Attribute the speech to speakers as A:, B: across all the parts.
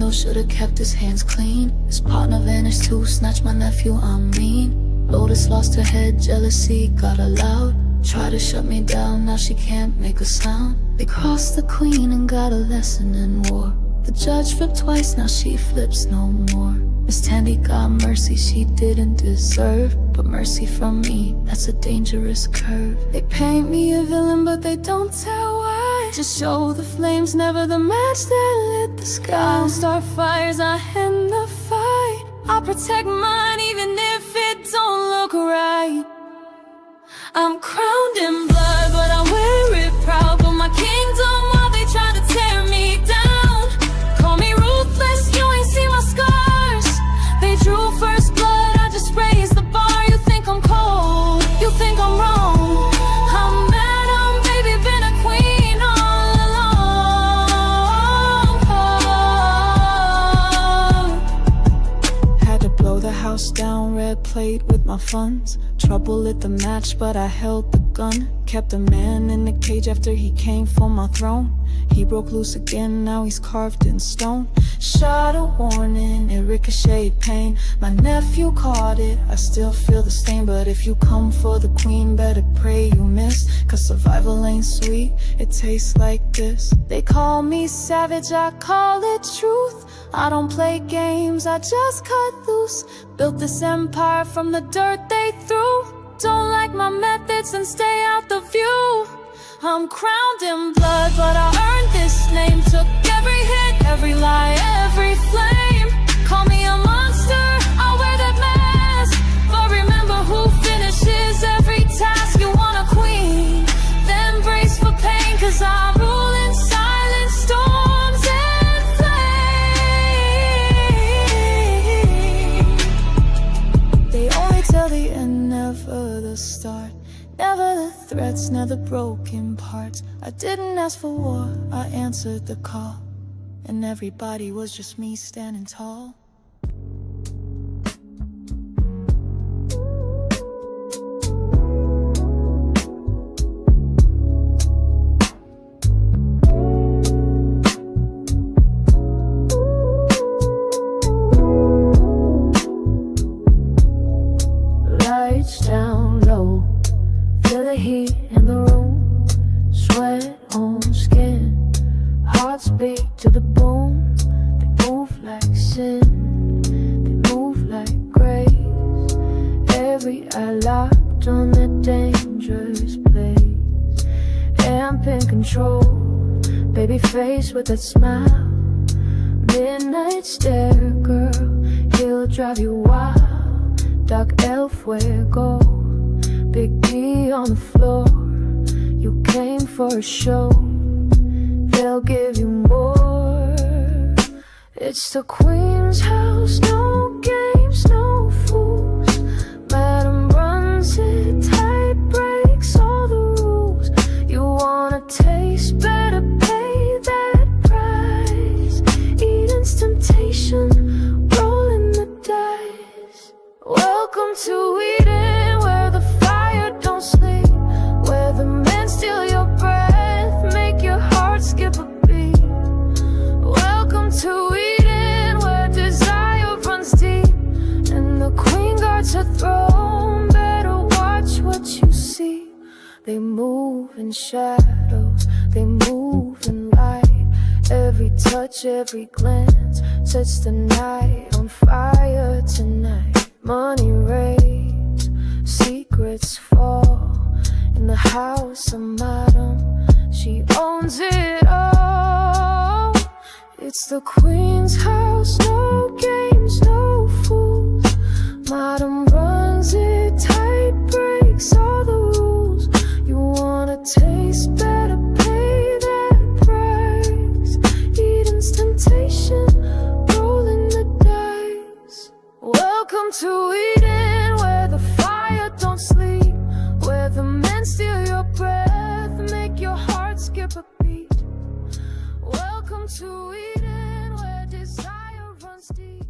A: though, should've kept his hands clean. His partner vanished too, snatched my nephew, I'm mean. Lotus lost her head, jealousy got her loud. Tried to shut me down, now she can't make a sound. They crossed the queen and got a lesson in war. The judge flipped twice, now she flips no more. Miss Tandy got mercy she didn't deserve, but mercy from me, that's a dangerous curve. They paint me a villain but they don't tell why. Just show the flames, never the match that lit the sky. I'll start fires, I end the fight. I'll protect mine even if it don't look right. I'm crowned in blood but I wear it proud. But my kingdom while they try to tear me down. Call me ruthless, you ain't seen my scars. They drew first blood, I just raised the bar. You think I'm cold, you think I'm wrong. I'm mad, I'm baby, been a queen all along. Had to blow the house down, red plate with my funds. Trouble lit the match, but I held the gun. Kept a man in the cage after he came for my throne. He broke loose again, now he's carved in stone. Shot a warning, it ricocheted pain. My nephew caught it, I still feel the stain. But if you come for the queen, better pray you miss. Cause survival ain't sweet, it tastes like this. They call me savage, I call it truth. I don't play games, I just cut loose. Built this empire from the dirt they threw. Don't like my methods and stay out the view. I'm crowned in blood, but I earned this name. Took every hit, every lie, every flame. Call me a monster, I'll wear that mask. But remember who finishes every task. You want a queen, then brace for pain. Cause I rule in silence, storms and flame. They only tell the end, never the start. Never the threats, never broken parts. I didn't ask for war, I answered the call. And everybody was just me standing tall. Lights down low, feel the heat in the room. Sweat on skin, hearts beat to the boom. They move like sin, they move like grace. Every eye locked on that dangerous place. Amp in control, baby face with that smile. Midnight stare, girl, he'll drive you wild. Dark elf, where go? Big D on the floor. You came for a show, they'll give you more. It's the queen's house, no games, no fools. Madam runs it tight, breaks all the rules. You wanna taste, better pay that price. Eden's temptation, rolling the dice. Welcome to Eden, where the fire don't sleep, where the men steal your breath, make your heart skip a beat. Welcome to Eden, where desire runs deep, and the queen guards her throne. Better watch what you see. They move in shadows, they move in light. Every touch, every glance sets the night on fire tonight. Money rains, secrets fall. In the house of Madam, she owns it all. It's the queen's house, no games, no fools. Madam runs it tight, breaks all the rules. You wanna taste, better pay that price. Eden's temptation, rolling the dice. Welcome to Eden, where the fire don't sleep, where the men steal your breath, make your heart skip a beat. Welcome to Eden, where desire runs deep.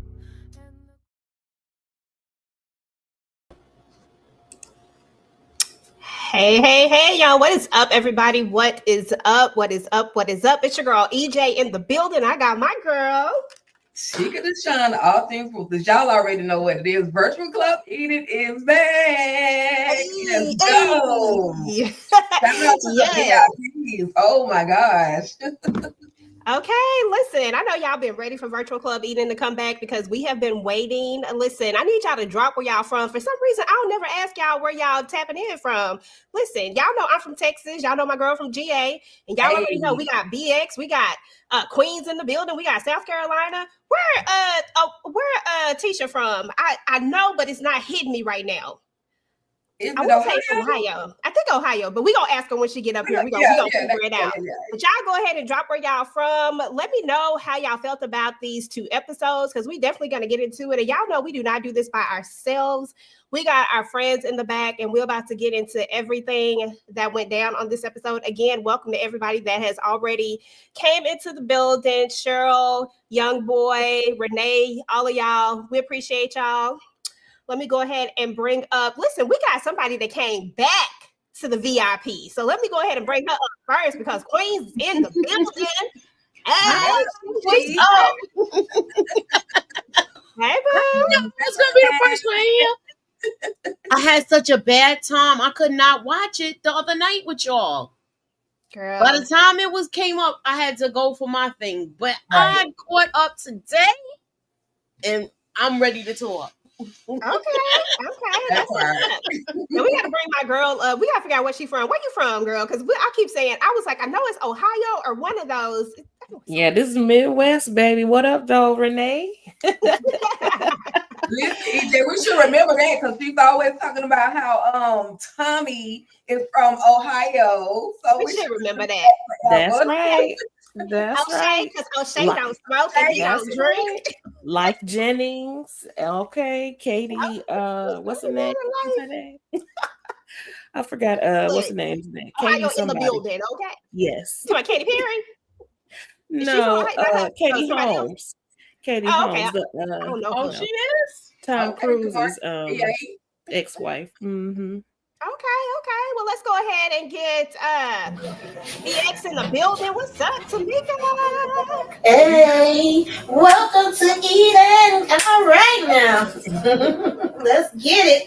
B: Hey, y'all. What is up, everybody? What is up? What is up? What is up? It's your girl, EJ, in the building. I got my girl.
C: Chica Deshawn, all things ruthless. Y'all already know what it is. Virtual Club Eden is back. Let's go.
B: Hey.
C: Shout out to the
B: Yes.
C: VIPs. Oh my gosh.
B: Okay, listen, I know y'all been ready for Virtual Club Eden to come back because we have been waiting. Listen, I need y'all to drop where y'all from. For some reason, I don't never ask y'all where y'all tapping in from. Listen, y'all know I'm from Texas. Y'all know my girl from GA. And y'all already know
C: Hey.
B: we got BX, we got Queens in the building, we got South Carolina. Where Tisha from? I know, but it's not hitting me right now.
C: Is
B: I
C: it
B: want to
C: Ohio?
B: say Ohio. I think Ohio, but we gonna ask her when she get up here. We gonna figure it out. But y'all go ahead and drop where y'all from. Let me know how y'all felt about these 2 episodes because we definitely gonna get into it. And y'all know we do not do this by ourselves. We got our friends in the back, and we're about to get into everything that went down on this episode. Again, welcome to everybody that has already came into the building. Cheryl, Young Boy, Renee, all of y'all. We appreciate y'all. Let me go ahead and bring up. Listen, we got somebody that came back to the VIP. So let me go ahead and bring her up first because Queen's in the building. Hey,
D: What's up?
B: Hey, boo.
D: It's gonna be the first one here. I had such a bad time. I could not watch it the other night with y'all.
B: Girl.
D: By the time it came up, I had to go for my thing. But I caught up today, and I'm ready to talk.
B: Okay. That's what's up. And we got to bring my girl up. We got to figure out where she's from. Where you from, girl? Because I keep saying, I was like, I know it's Ohio or one of those.
E: Yeah, this is Midwest, baby. What up, though, Renee?
C: Listen, EJ, we should remember that because she's always talking about how Tommy is from Ohio. So
B: we should remember that.
E: That's right. That's right.
B: Because O'Shea don't smoke and he don't drink.
E: Life Jennings. Okay. Katie. What's her name? What's her name? I forgot. What's her name?
B: Katie in the building. Okay.
E: Yes.
B: You talking about Katy Perry?
E: No. Katie Holmes. Katie Holmes.
B: Okay. I don't know.
D: Oh, she is
E: Tom Cruise's ex-wife. Mm-hmm.
B: Okay. Well, let's go ahead and get BX in the building. What's up, Tamika?
F: Hey, welcome to Eden. All right now. Let's get it.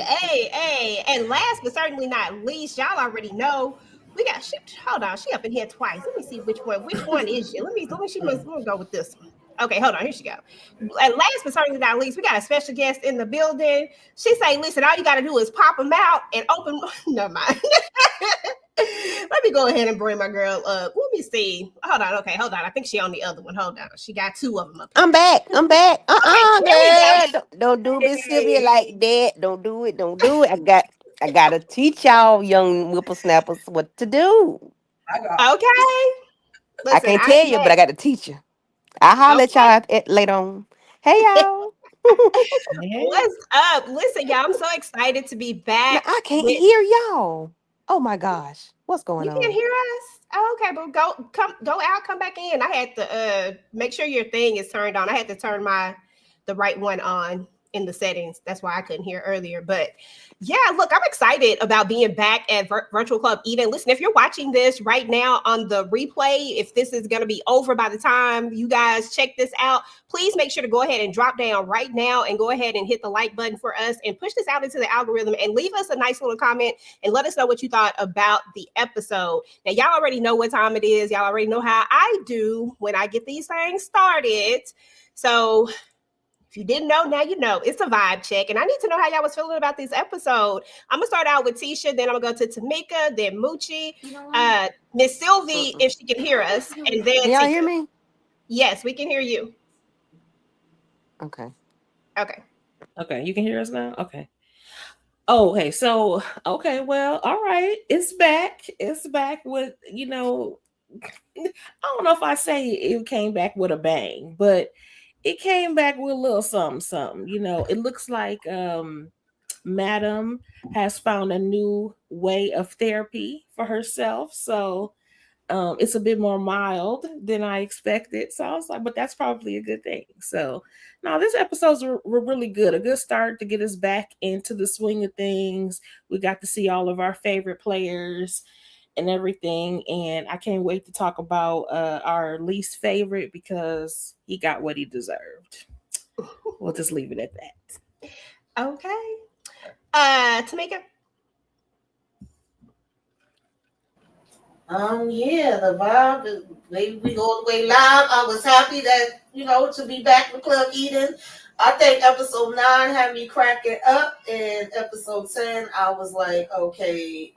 B: Hey. And last but certainly not least, y'all already know we got hold on, she up in here twice. Let me see which one is she. Let me go with this one. Okay, hold on. Here she go. And last but certainly not least, we got a special guest in the building. She say, listen, all you got to do is pop them out and open. Never mind. Let me go ahead and bring my girl up. Let me see. Hold on. Okay, hold on. I think she on the other one. Hold on. She got 2 of them up here.
F: I'm back.
B: Okay,
F: girl. Don't do Miss Sylvia like that. Don't do it. I gotta teach y'all young whippersnappers what to do.
B: Okay. Listen,
F: I can't tell you, but I got to teach you. I'll holler at y'all later on. Hey, y'all.
B: What's up? Listen, y'all, I'm so excited to be back.
F: Now, I can't hear y'all. Oh my gosh. What's going on?
B: You can't hear us? Oh, okay, but go out, come back in. I had to make sure your thing is turned on. I had to turn the right one on in the settings. That's why I couldn't hear earlier. But yeah, look, I'm excited about being back at Virtual Club Eden. Listen, if you're watching this right now on the replay, if this is going to be over by the time you guys check this out, please make sure to go ahead and drop down right now and go ahead and hit the like button for us and push this out into the algorithm and leave us a nice little comment and let us know what you thought about the episode. Now, y'all already know what time it is. Y'all already know how I do when I get these things started. So if you didn't know, now you know. It's a vibe check. And I need to know how y'all was feeling about this episode. I'm going to start out with Tisha. Then I'm going to go to Tamika. Then Moochie. Miss Sylvie, if she can hear us. And then
F: can y'all hear me?
B: Yes, we can hear you.
F: Okay.
E: Okay, you can hear us now? Okay. Oh, hey, so, okay, well, all right. It's back. It's back with, I don't know if I say it came back with a bang, but it came back with a little something. It looks like Madam has found a new way of therapy for herself. So it's a bit more mild than I expected. So I was like, but that's probably a good thing. So now this episodes were really good. A good start to get us back into the swing of things. We got to see all of our favorite players. and everything. And I can't wait to talk about our least favorite because he got what he deserved. We'll just leave it at that.
B: Okay. Tamika.
D: Yeah, the vibe is maybe we go all the way live. I was happy that, to be back with Club Eden. I think episode 9 had me cracking up, and episode 10, I was like, okay,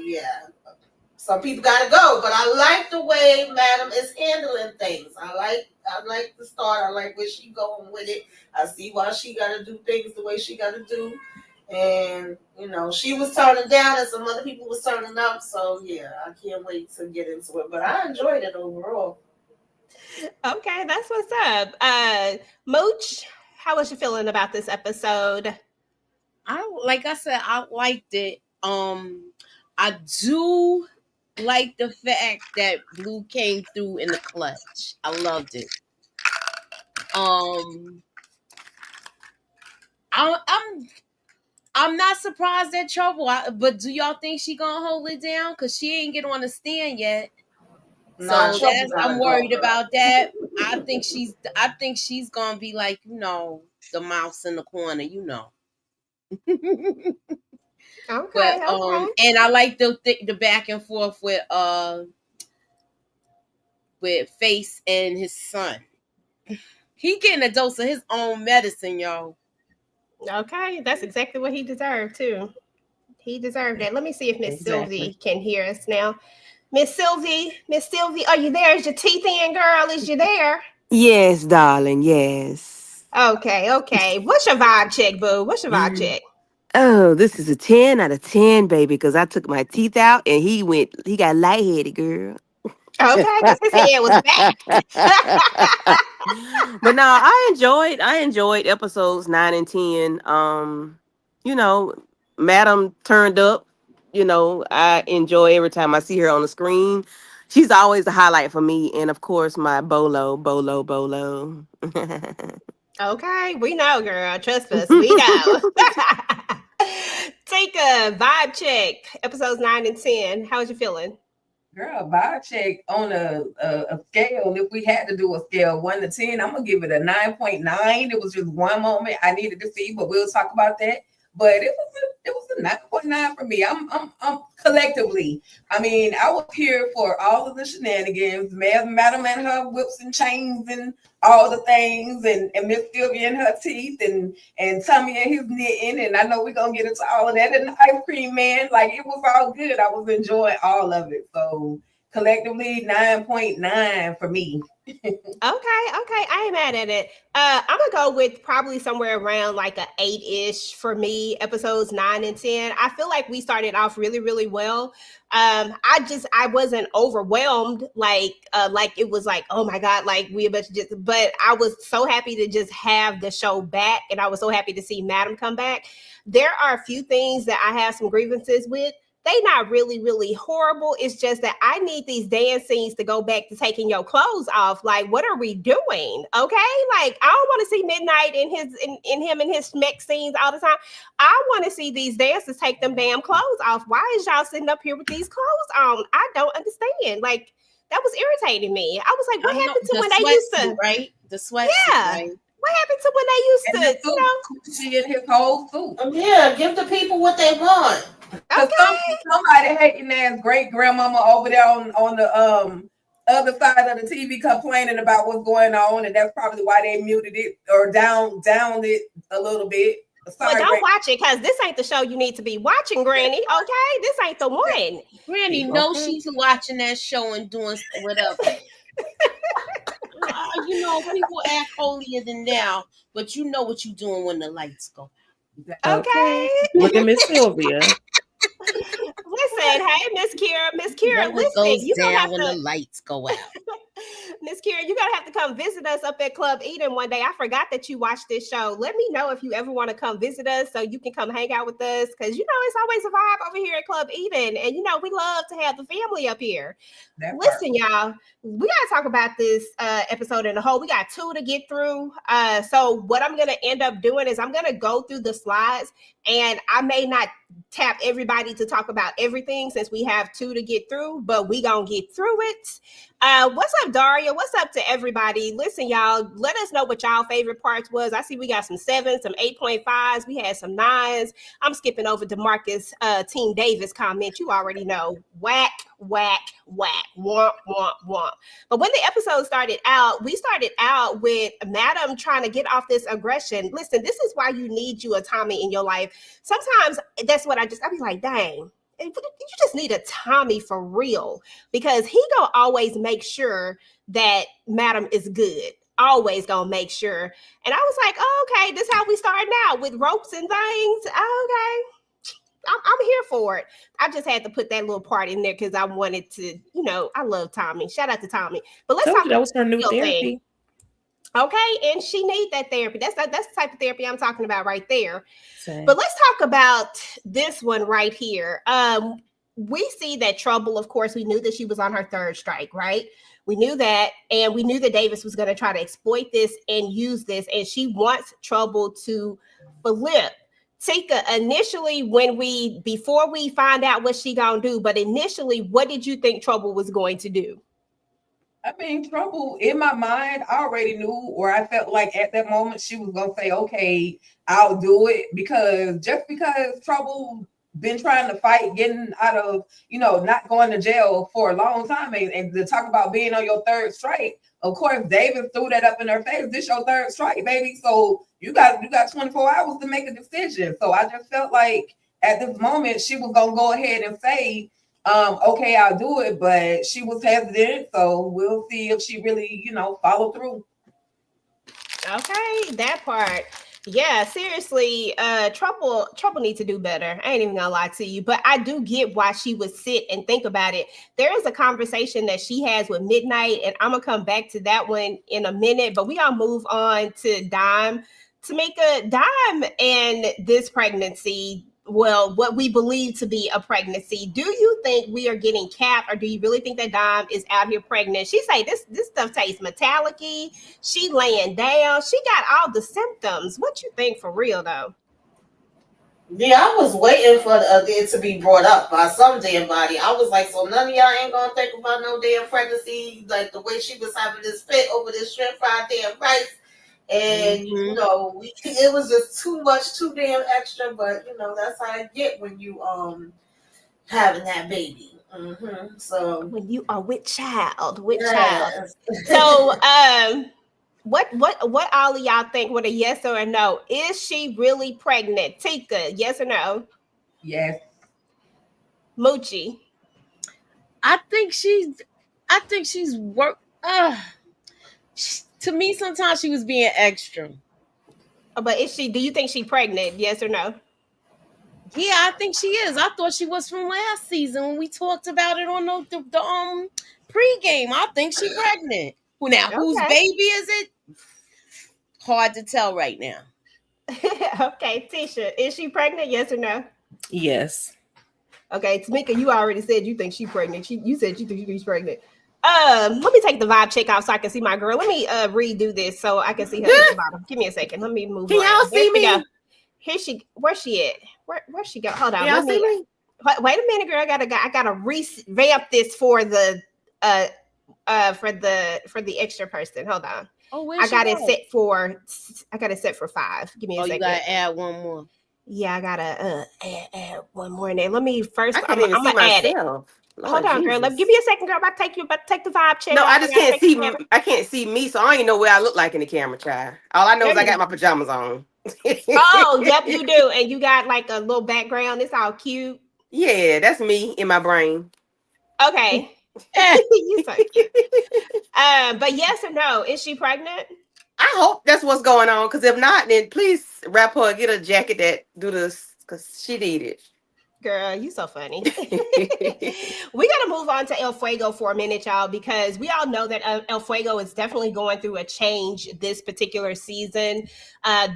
D: yeah, some people gotta go, but I like the way Madam is handling things. I like the start. I like where she going with it. I see why she gotta do things the way she gotta do. And she was turning down and some other people was turning up. So yeah, I can't wait to get into it. But I enjoyed it overall.
B: Okay, that's what's up. Mooch, how was you feeling about this episode?
D: Like I said, I liked it. I do like the fact that Blue came through in the clutch. I loved it. I'm not surprised at Trouble, but do y'all think she gonna hold it down? Cause she ain't get on the stand yet.
C: Nah,
D: So I'm worried about that. I think she's gonna be like, the mouse in the corner,
B: Okay,
D: But
B: okay.
D: and I like the back and forth with Face and his son. He getting a dose of his own medicine, y'all.
B: Okay, that's exactly what he deserved too. He deserved that. Let me see if Miss Sylvie can hear us now. Miss Sylvie, are you there? Is your teeth in, girl? Is you there?
F: Yes, darling. Yes.
B: Okay. What's your vibe check, boo? What's your vibe check?
F: Oh, this is a 10 out of 10, baby, because I took my teeth out and he got lightheaded, girl.
B: Okay, because his head was back.
F: But no, I enjoyed episodes 9 and 10. Madam turned up. I enjoy every time I see her on the screen. She's always a highlight for me, and of course my Bolo.
B: Okay, we know, girl. Trust us, we know. Take a vibe check. Episodes 9 and 10. How was you feeling?
C: Girl, vibe check on a scale. If we had to do a scale 1 to 10, I'm gonna give it a 9.9. It was just one moment I needed to see, but we'll talk about that. But it was a 9.9 for me. I'm collectively. I mean, I was here for all of the shenanigans, Madam and her whips and chains and all the things, and Miss Sylvia and her teeth, and Tommy and his knitting, and I know we're gonna get into all of that, and the ice cream man. Like, it was all good. I was enjoying all of it. So collectively 9.9 for me.
B: Okay. I ain't mad at it. I'm gonna go with probably somewhere around like a 8-ish for me. Episodes 9 and 10. I feel like we started off really, really well. I wasn't overwhelmed like it was like, oh my god, like we about to just. But I was so happy to just have the show back, and I was so happy to see Madam come back. There are a few things that I have some grievances with. They not really, really horrible. It's just that I need these dance scenes to go back to taking your clothes off. Like, what are we doing? Okay, like I don't want to see Midnight in him and his schmeck scenes all the time. I want to see these dancers take them damn clothes off. Why is y'all sitting up here with these clothes on? I don't understand. Like, that was irritating me. I was like, what happened to when they used to?
D: Right, the sweat.
B: Yeah.
D: Right?
B: What happened to when they used to?
C: She in his whole suit.
D: Yeah, give the people what they want.
C: Okay. Somebody hating ass great grandmama over there on the other side of the TV complaining about what's going on, and that's probably why they muted it or down it a little bit.
B: Sorry, well, don't watch it, because this ain't the show you need to be watching, Granny. Okay, this ain't the one.
D: Granny knows she's watching that show and doing whatever. People act holier than thou, but you know what you're doing when the lights go.
B: Okay.
E: Look at Miss Sylvia.
B: Listen, hey, Miss Kira, listen, you
D: down have when the lights go out.
B: Miss Kira, you're gonna have to come visit us up at Club Eden one day. I forgot that you watched this show. Let me know if you ever want to come visit us so you can come hang out with us, because it's always a vibe over here at Club Eden, and we love to have the family up here. Listen, y'all, we gotta talk about this episode in the whole. We got 2 to get through. So what I'm gonna end up doing is I'm gonna go through the slides, and I may not tap everybody to talk about everything since we have 2 to get through, but we gonna get through it. What's up, Daria? What's up to everybody? Listen, y'all, let us know what y'all favorite parts was. I see we got some 7s, some 8.5s. We had some 9s. I'm skipping over to Marcus, Team Davis comment. You already know, whack, whack, whack, womp, womp, womp. But when the episode started out, we started out with Madam trying to get off this aggression. Listen, this is why you need you a Tommy in your life. Sometimes that's what I'll be like, dang, you just need a Tommy for real, because he gonna always make sure that Madam is good. Always gonna make sure. And I was like, oh, okay, this is how we start now with ropes and things. Oh, okay. I'm here for it. I just had to put that little part in there because I wanted to, I love Tommy. Shout out to Tommy. But let's talk about
E: that was her new therapy.
B: Thing. Okay, and she needs that therapy. That's the type of therapy I'm talking about right there.
E: Same.
B: But let's talk about this one right here. We see that Trouble, of course, we knew that she was on her 3rd strike, right? We knew that, and we knew that Davis was going to try to exploit this and use this, and she wants Trouble to flip. Tika, initially, before we find out what she gonna do, but initially, what did you think Trouble was going to do?
C: I mean, Trouble, in my mind, I already knew, or I felt like at that moment she was going to say, okay, I'll do it. Because Trouble been trying to fight getting out of, not going to jail for a long time. And to talk about being on your 3rd strike, of course, David threw that up in her face. This your 3rd strike, baby. So you got 24 hours to make a decision. So I just felt like at this moment, she was going to go ahead and say, okay, I'll do it, but she was hesitant, so we'll see if she really, follow through.
B: Okay, that part. Yeah, seriously, Trouble needs to do better. I ain't even gonna lie to you, but I do get why she would sit and think about it. There is a conversation that she has with Midnight, and I'm gonna come back to that one in a minute, but we gotta move on to Dime. Tamika, Dime and this pregnancy, well, what we believe to be a pregnancy. Do you think we are getting capped, or do you really think that Dime is out here pregnant? She say this stuff tastes metallic-y. She laying down. She got all the symptoms. What you think for real, though?
D: Yeah, I was waiting for it to be brought up by some damn body. I was like, so none of y'all ain't gonna think about no damn pregnancy, like the way she was having this fit over this shrimp fried damn rice. And it was just too much, too damn extra. But that's how I get when you having that baby. Mm-hmm. So
B: when you are with child,
D: yes.
B: So what all of y'all think? With a yes or a no? Is she really pregnant? Tika, yes or no?
C: Yes.
B: Moochie.
F: I think she's work. To me, sometimes she was being extra.
B: But do you think she's pregnant? Yes or no?
F: Yeah, I think she is. I thought she was from last season when we talked about it on the pregame. I think she's pregnant. Well, now, whose baby is it? Hard to tell right now.
B: Okay, Tisha, is she pregnant? Yes or no?
E: Yes.
B: Okay, Tamika, you already said you think she's pregnant. You said you think she's pregnant. Let me take the vibe check out so I can see my girl. Let me redo this so I can see her at the bottom. Give me a second. Let me move.
F: Can y'all see me?
B: Go. Where's she at? Where's she go? Hold on.
F: Can y'all see me?
B: Wait a minute, girl. I gotta revamp this for the extra person. Hold on.
F: Oh,
B: I got it set for 5. Give me a second.
F: You gotta add one more.
B: Yeah, I gotta add one more in there. Let me first.
F: I'm gonna add it.
B: Hold on, girl. Give me a second, girl. I'm about to take the vibe check.
F: No, I just can't see. I can't see me, so I don't even know where I look like in the camera, child. All I know is I got my pajamas on.
B: Oh, yep, you do, and you got like a little background. It's all cute.
F: Yeah, that's me in my brain.
B: Okay, you so cute. But yes or no? Is she pregnant?
F: I hope that's what's going on. Because if not, then please wrap her, get a jacket that do this, because she need it.
B: Girl, you so funny. We got to move on to El Fuego for a minute, y'all, because we all know that El Fuego is definitely going through a change this particular season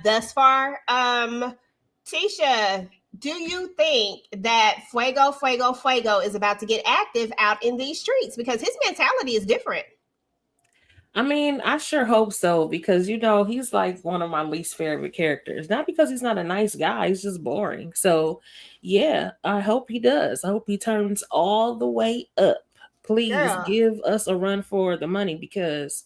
B: thus far. Tisha, do you think that Fuego is about to get active out in these streets? Because his mentality is different.
E: I mean, I sure hope so because he's like one of my least favorite characters. Not because he's not a nice guy, he's just boring. So, yeah, I hope he does. I hope he turns all the way up. Please
B: Girl.
E: give us a run for the money because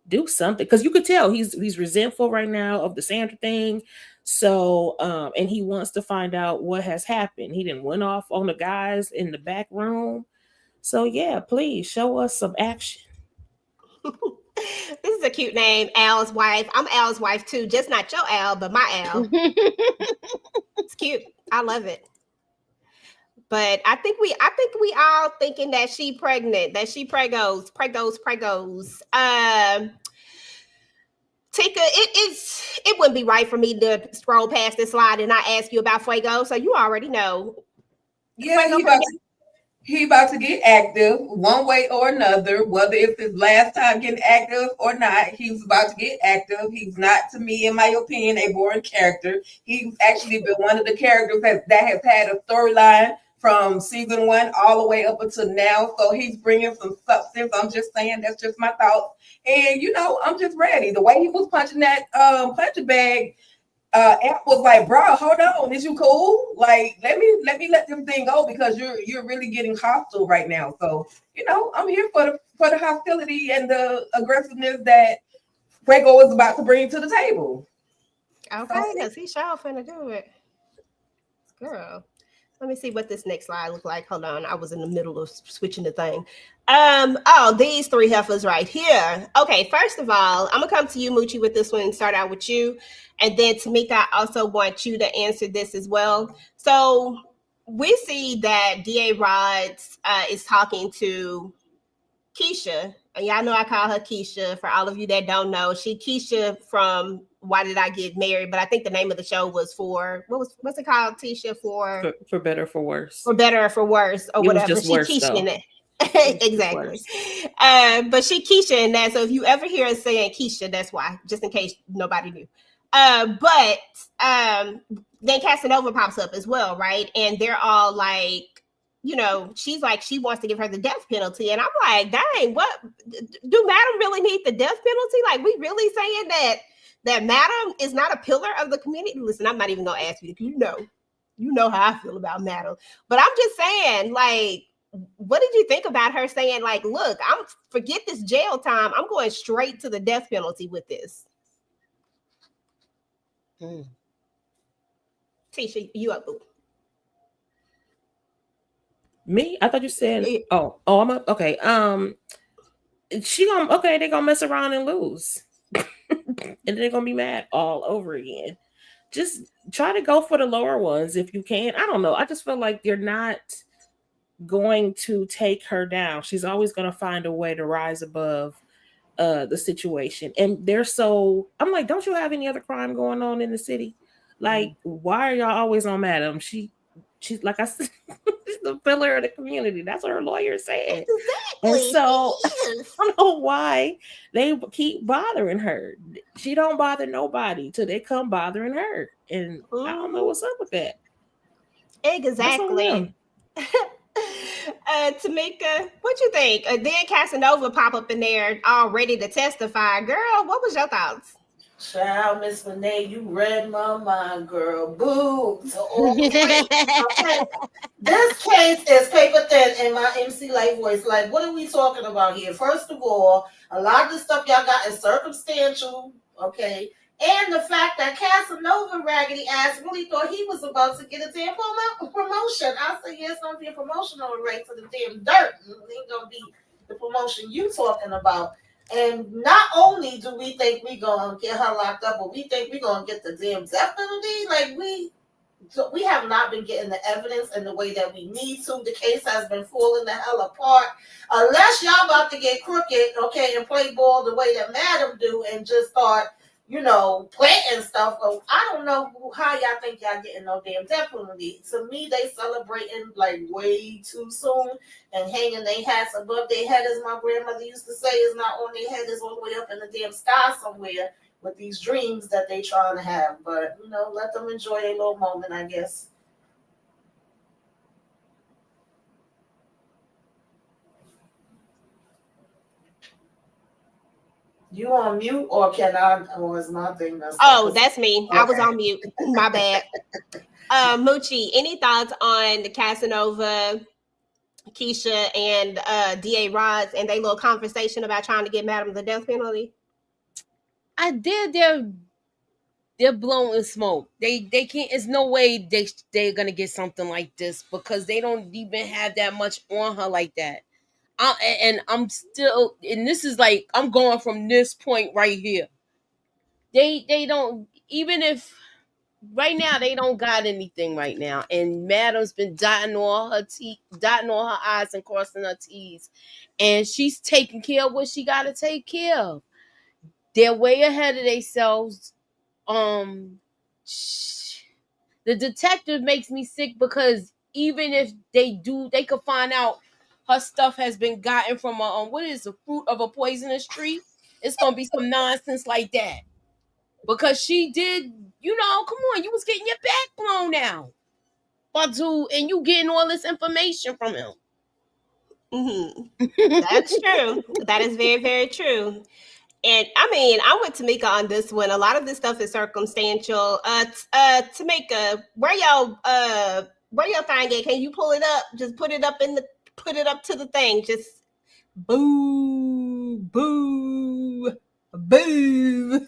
E: do something because you could tell he's resentful right now of the Sandra thing. So, and he wants to find out what has happened. He didn't went off on the guys in the back room. So, yeah, please show us some action.
B: This is a cute name, Al's wife. I'm Al's wife too, just not your Al, but my Al. It's cute. I love it. But I think we all thinking that she pregnant, that she pregos. Tika, it wouldn't be right for me to scroll past this slide and not ask you about Fuego. So you already know.
C: Yeah, he about to get active one way or another, whether it's his last time getting active or not. He's about to get active. He's not, to me, in my opinion, a boring character. He's actually been one of the characters that has had a storyline from season 1 all the way up until now. So he's bringing some substance. I'm just saying, that's just my thoughts. And I'm just ready. The way he was punching that punching bag, Amp was like, bro, hold on, is you cool? Like, let this thing go because you're really getting hostile right now. So, I'm here for the hostility and the aggressiveness that Fuego is about to bring to the table.
B: Okay, because he's sure finna do it. Girl. Let me see what this next slide look like. Hold on. I was in the middle of switching the thing. These 3 heifers right here. Okay, first of all, I'm gonna come to you, Moochie, with this one and start out with you. And then Tamika, I also want you to answer this as well. So we see that DA Rods is talking to Keisha. And y'all know I call her Keisha. For all of you that don't know, she Keisha from Why Did I Get Married? But I think the name of the show was for what's it called? Tisha for
E: better or for worse.
B: For better or for worse or whatever.
E: Just
B: she
E: worse,
B: Keisha
E: though.
B: in it. Exactly. But she Keisha in that. So if you ever hear us saying Keisha, that's why, just in case nobody knew. But then Casanova pops up as well, right? And they're all like, she's like, she wants to give her the death penalty. And I'm like, dang, what do Madam really need the death penalty? Like, we really saying that Madam is not a pillar of the community? Listen, I'm not even gonna ask you, you know how I feel about Madam. But I'm just saying, like, what did you think about her saying, like, look, forget this jail time. I'm going straight to the death penalty with this. Tisha, you up, boo?
E: Me? I thought you said, oh, I'm up. Okay. They're gonna mess around and lose. And they're gonna be mad all over again. Just try to go for the lower ones if you can. I don't know. I just feel like you're not going to take her down. She's always gonna find a way to rise above the situation. And I'm like, don't you have any other crime going on in the city? Like, why are y'all always on Madam? She's like I said, she's the pillar of the community. That's what her lawyer said.
B: Exactly.
E: And so I don't know why they keep bothering her. She don't bother nobody till they come bothering her. And I don't know what's up with that.
B: Exactly. Tamika, what you think? Then Casanova pop up in there all ready to testify. Girl, what was your thoughts?
D: Child, Miss Renee, you read my mind, girl. Boo. This case is paper thin in my MC Light voice. Like, what are we talking about here? First of all, a lot of the stuff y'all got is circumstantial, okay? And the fact that Casanova raggedy ass really thought he was about to get a damn promotion. I said, yeah, it's going to be a promotion on the way to the damn dirt. It ain't going to be the promotion you talking about. And not only do we think we gonna get her locked up, but we think we gonna get the damn death penalty. Like, we have not been getting the evidence in the way that we need to. The case has been falling the hell apart. Unless y'all about to get crooked, okay, and play ball the way that Madam do and just start, planting stuff. I don't know how y'all think y'all getting no damn death penalty. To me, they celebrating like way too soon and hanging their hats above their head, as my grandmother used to say, is not on their head, is all the way up in the damn sky somewhere with these dreams that they trying to have. But, let them enjoy a little moment, I guess. You on mute, or can I? Or is my thing messed up?
B: Oh, that's me. I was
D: Okay.
B: on mute. My bad. Moochie, any thoughts on the Casanova, Keisha, and DA Rods and they little conversation about trying to get Madam the death penalty?
F: I did. They're blowing smoke. They can't. It's no way they're gonna get something like this because they don't even have that much on her like that. And I'm still, and this is like I'm going from this point right here. They don't, even if right now they don't got anything right now, and Madam's been dotting all her I's and crossing her T's, and she's taking care of what she got to take care of. They're way ahead of themselves. um the detective makes me sick because even if they do, they could find out her stuff has been gotten from a what is the fruit of a poisonous tree. It's gonna be some nonsense like that because she did, come on, you was getting your back blown out, Badu, and you getting all this information from him.
B: That's true. That is very, very true. And I mean, I'm with Tamika on this one. A lot of this stuff is circumstantial. Tamika, where your thing at? Can you pull it up? Just put it up to the thing. Just boo, boo, boo to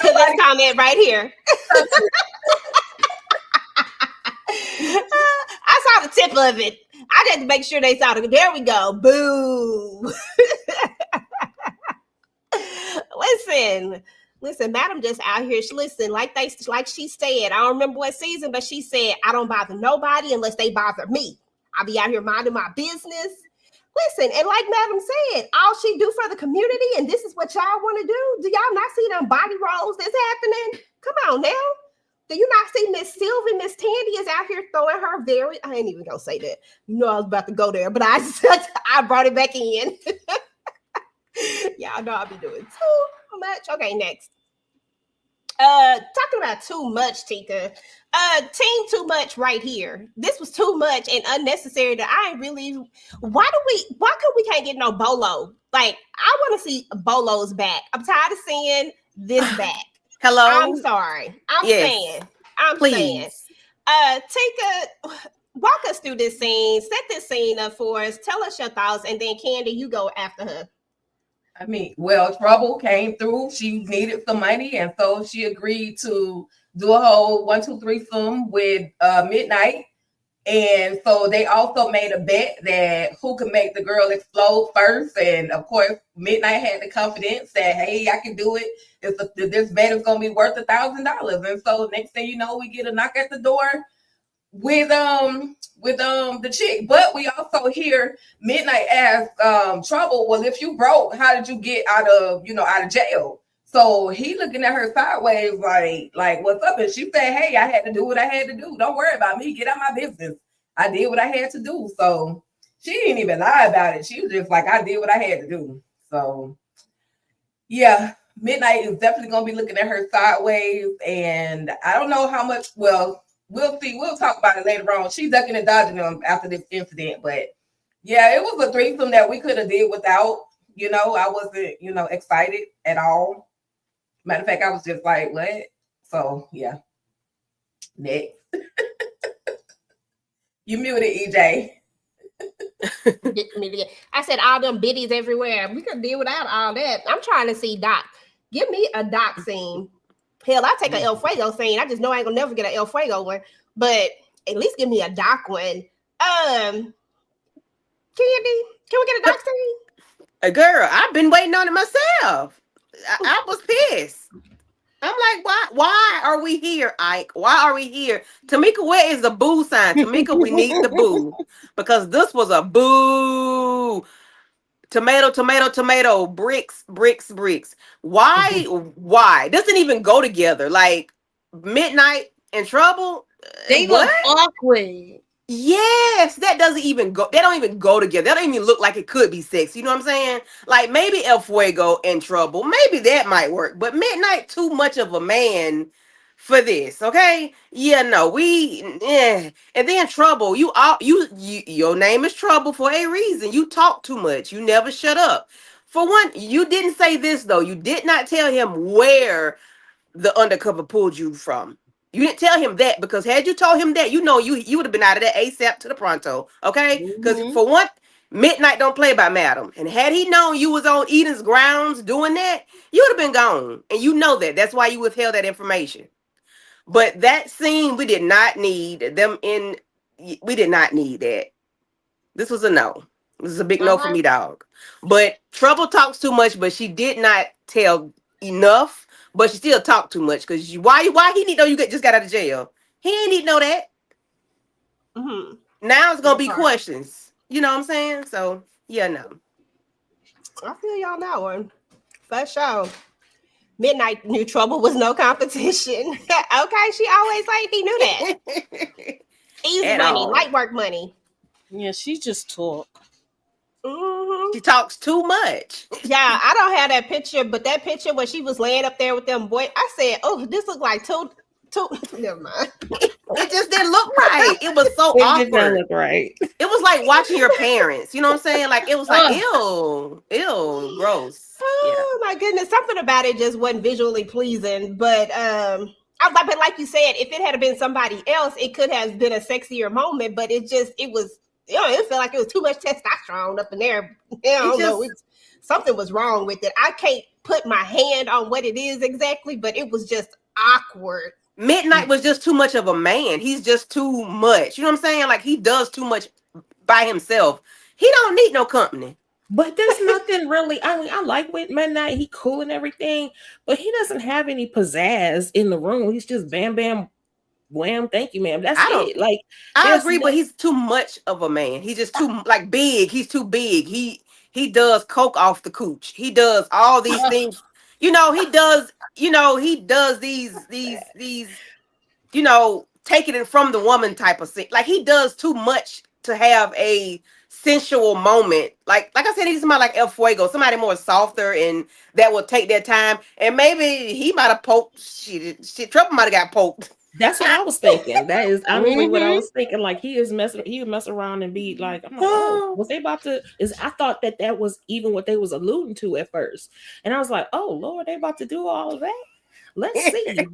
B: this comment right here. I saw the tip of it. I had to make sure they saw it. There we go. Boo. Listen, Madam just out here. Like she said, I don't remember what season, but she said, I don't bother nobody unless they bother me. I'll be out here minding my business. Listen, and like Madam said, all she do for the community, and this is what y'all want to do. Do y'all not see them body rolls that's happening? Come on now. Do you not see Miss Sylvie, Miss Tandy is out here throwing her I ain't even gonna say that. I was about to go there, but I brought it back in. Y'all know I'll be doing too much. Okay, next. Talking about too much, Tika. Team too much right here. This was too much and unnecessary that I ain't really. Why come we can't get no Bolo? Like, I want to see Bolo's back. I'm tired of seeing this back.
G: Hello.
B: I'm sorry. I'm saying. Tika, walk us through this scene. Set this scene up for us. Tell us your thoughts, and then Kandi, you go after her.
C: I mean, well, Trouble came through. She needed some money, and so she agreed to do a whole 1, 2, 3 film with Midnight. And so they also made a bet that who could make the girl explode first. And of course, Midnight had the confidence that, hey, I can do it. This bet is gonna be worth $1,000. And so next thing you know, we get a knock at the door with the chick. But we also hear Midnight ask Trouble, well, if you broke, how did you get out of jail? So he looking at her sideways like what's up? And she said, hey, I had to do what I had to do. Don't worry about me. Get out my business. I did what I had to do. So she didn't even lie about it. She was just like, I did what I had to do. So yeah, Midnight is definitely going to be looking at her sideways. And I don't know how much, well, we'll see. We'll talk about it later on. She's ducking and dodging them after this incident. But yeah, it was a threesome that we could have did without. I wasn't, excited at all. Matter of fact, I was just like, what? So yeah. Next. You muted, EJ.
B: I said all them biddies everywhere. We could deal without all that. I'm trying to see Doc. Give me a Doc scene. Hell, I take an El Fuego scene. I just know I ain't gonna never get an El Fuego one, but at least give me a Doc one. Kandi, can we get a Doc scene?
G: Girl, I've been waiting on it myself. I was pissed. I'm like, why are we here, Ike? Why are we here? Tamika, where is the boo sign? Tamika, we need the boo. Because this was a boo. Tomato, bricks. Why? Doesn't even go together. Like Midnight and Trouble.
F: They look awkward.
G: Yes, that doesn't even go. They don't even go together. They don't even look like it could be sex. You know what I'm saying? Like maybe El Fuego and Trouble, maybe that might work. But Midnight, too much of a man for this. Okay? Yeah, no, And then Trouble, your name is Trouble for a reason. You talk too much. You never shut up. For one, you didn't say this though. You did not tell him where the undercover pulled you from. You didn't tell him that, because had you told him that, you would have been out of that ASAP to the pronto. Okay? Because for one, Midnight don't play by Madam. And had he known you was on Eden's grounds doing that, you would have been gone. And you know that. That's why you withheld that information. But that scene, we did not need them in. We did not need that. This was a no. This is a big no for me, dog. But Trouble talks too much, but she did not tell enough. But she still talked too much, because why he need to know you just got out of jail? He ain't need to know that.
B: Mm-hmm.
G: Now it's gonna be questions. You know what I'm saying? So yeah, no.
B: I feel y'all that one. For sure. Midnight knew Trouble was no competition. Okay, she always like he knew that. Easy
G: At
B: money,
G: all.
B: light work money.
F: Yeah, she just talk.
B: Mm-hmm.
G: She talks too much.
B: Yeah, I don't have that picture, but that picture when she was laying up there with them boys, I said, "Oh, this looks like two." Never mind.
G: It just didn't look right. It was so
E: It
G: awkward.
E: did not look right.
G: It was like watching your parents. You know what I'm saying? Like it was like ew, gross.
B: Oh my goodness, something about it just wasn't visually pleasing. But but like you said, if it had been somebody else, it could have been a sexier moment. But it was. It felt like it was too much testosterone up in there. I don't know. Something was wrong with it. I can't put my hand on what it is exactly, but it was just awkward.
G: Midnight was just too much of a man. He's just too much. You know what I'm saying? Like he does too much by himself. He don't need no company.
E: But there's nothing really. I mean, I like with Midnight. He cool and everything, but he doesn't have any pizzazz in the room. He's just bam, bam, wham. Thank you, ma'am. That's it. Like
G: I agree, but he's too much of a man. He's just too big. He's too big. He does coke off the cooch. He does all these things. He does these taking it from the woman type of thing. Like he does too much to have a sensual moment. Like I said, he's somebody like El Fuego, somebody more softer and that will take their time. And maybe he might have poked shit. Trouble might have got poked.
E: That's what I was thinking. That is honestly what I was thinking. Like he would mess around and be like, I'm like, oh, was they about to? I thought that was even what they was alluding to at first, and I was like, oh Lord, they about to do all of that. Let's see,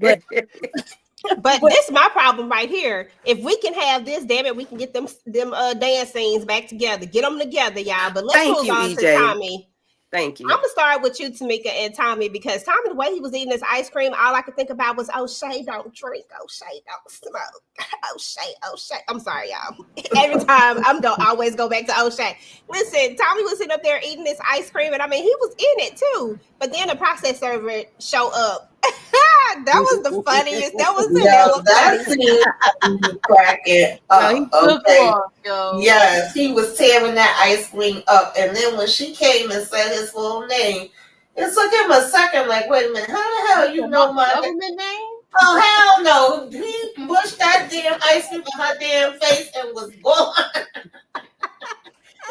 E: but
B: this is my problem right here. If we can have this, damn it, we can get them dance scenes back together. Get them together, y'all. But let's move on to Tommy.
G: Thank you.
B: I'm gonna start with you, Tamika and Tommy, because Tommy, the way he was eating his ice cream, all I could think about was, oh, Shay, don't drink. Oh, Shay, don't smoke. Oh, Shay. I'm sorry, y'all. Every time I'm gonna always go back to oh, Shay. Listen, Tommy was sitting up there eating his ice cream, and I mean, he was in it too. But then the process server show up. That was the funniest. That was
D: cracking up.
F: Okay.
D: Yes, he was tearing that ice cream up, and then when she came and said his full name, it took him a second. Like, wait a minute, how the hell you know my
F: government name?
D: Oh hell no! He pushed that damn ice cream in her damn face and was gone.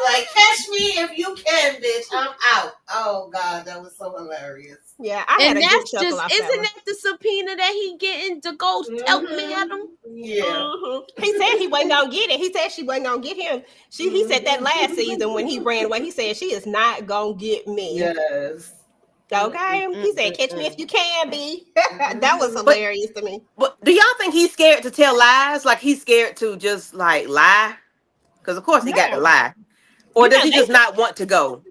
D: Like, catch me if you can, bitch. I'm out. Oh God, that was so hilarious.
B: Yeah,
F: and that's just isn't that the subpoena that he getting to go help me at him?
D: Yeah.
B: Mm-hmm. He said he wasn't gonna get it. He said she wasn't gonna get him. He said that last season when he ran away. He said she is not gonna get me.
D: Yes.
B: Okay. He said, catch me if you can be. That was hilarious to me.
G: But do y'all think he's scared to tell lies? Like he's scared to just like lie? Because of course he got to lie. Or does he just not want to go?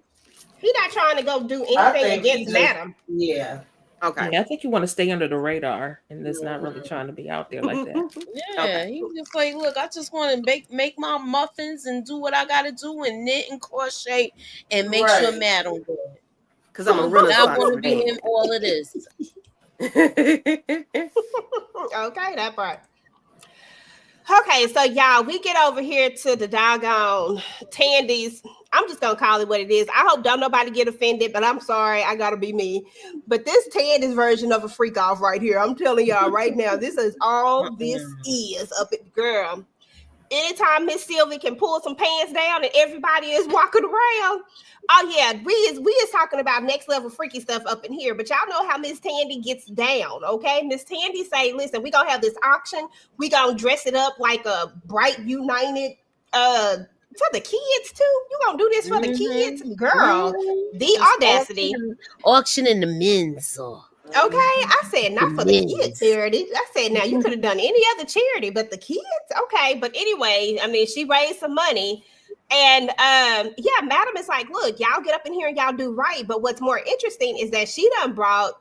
B: He's not trying to go do anything against Madam.
D: Yeah.
G: Okay.
E: Yeah, I think you want to stay under the radar and just not really trying to be out there like that.
F: Yeah, he just like, look, I just want to make my muffins and do what I got to do and knit and crochet and make sure Madam good.
G: Because I'm a real
F: I want to be in all of this.
B: Okay, that part. Okay, so y'all, we get over here to the doggone Tandy's. I'm just gonna call it what it is. I hope don't nobody get offended, but I'm sorry, I gotta be me. But this Tandy's version of a freak off right here. I'm telling y'all right now, this is all this is up at the girl. Anytime Miss Sylvie can pull some pants down and everybody is walking around. Oh yeah, we is talking about next level freaky stuff up in here. But y'all know how Miss Tandy gets down, okay? Miss Tandy say, listen, we gonna have this auction. We gonna dress it up like a bright United For the kids too? You gonna do this for the kids? Girl, the
F: Just
B: audacity.
F: Auctioning the men's.
B: Okay, I said not for the kids
F: Men's.
B: charity. I said now you could have done any other charity, but the kids, okay. But anyway, I mean, she raised some money, and yeah, Madam is like, look, y'all get up in here and y'all do right. But what's more interesting is that she done brought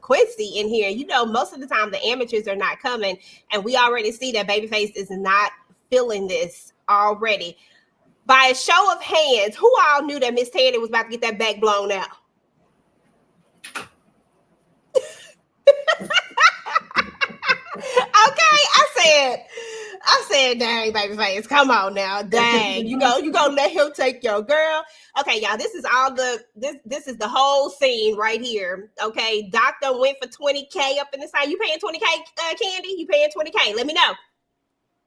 B: Quincy in here. You know, most of the time the amateurs are not coming, and we already see that Babyface is not feeling this already. By a show of hands, who all knew that Miss Tandy was about to get that back blown out? Okay, I said, dang, Babyface, come on now, dang, you gonna let him take your girl? Okay, y'all, this is this is the whole scene right here. Okay, Doctor went for 20K up in the side. You paying 20K, Candy? You paying 20K? Let me know.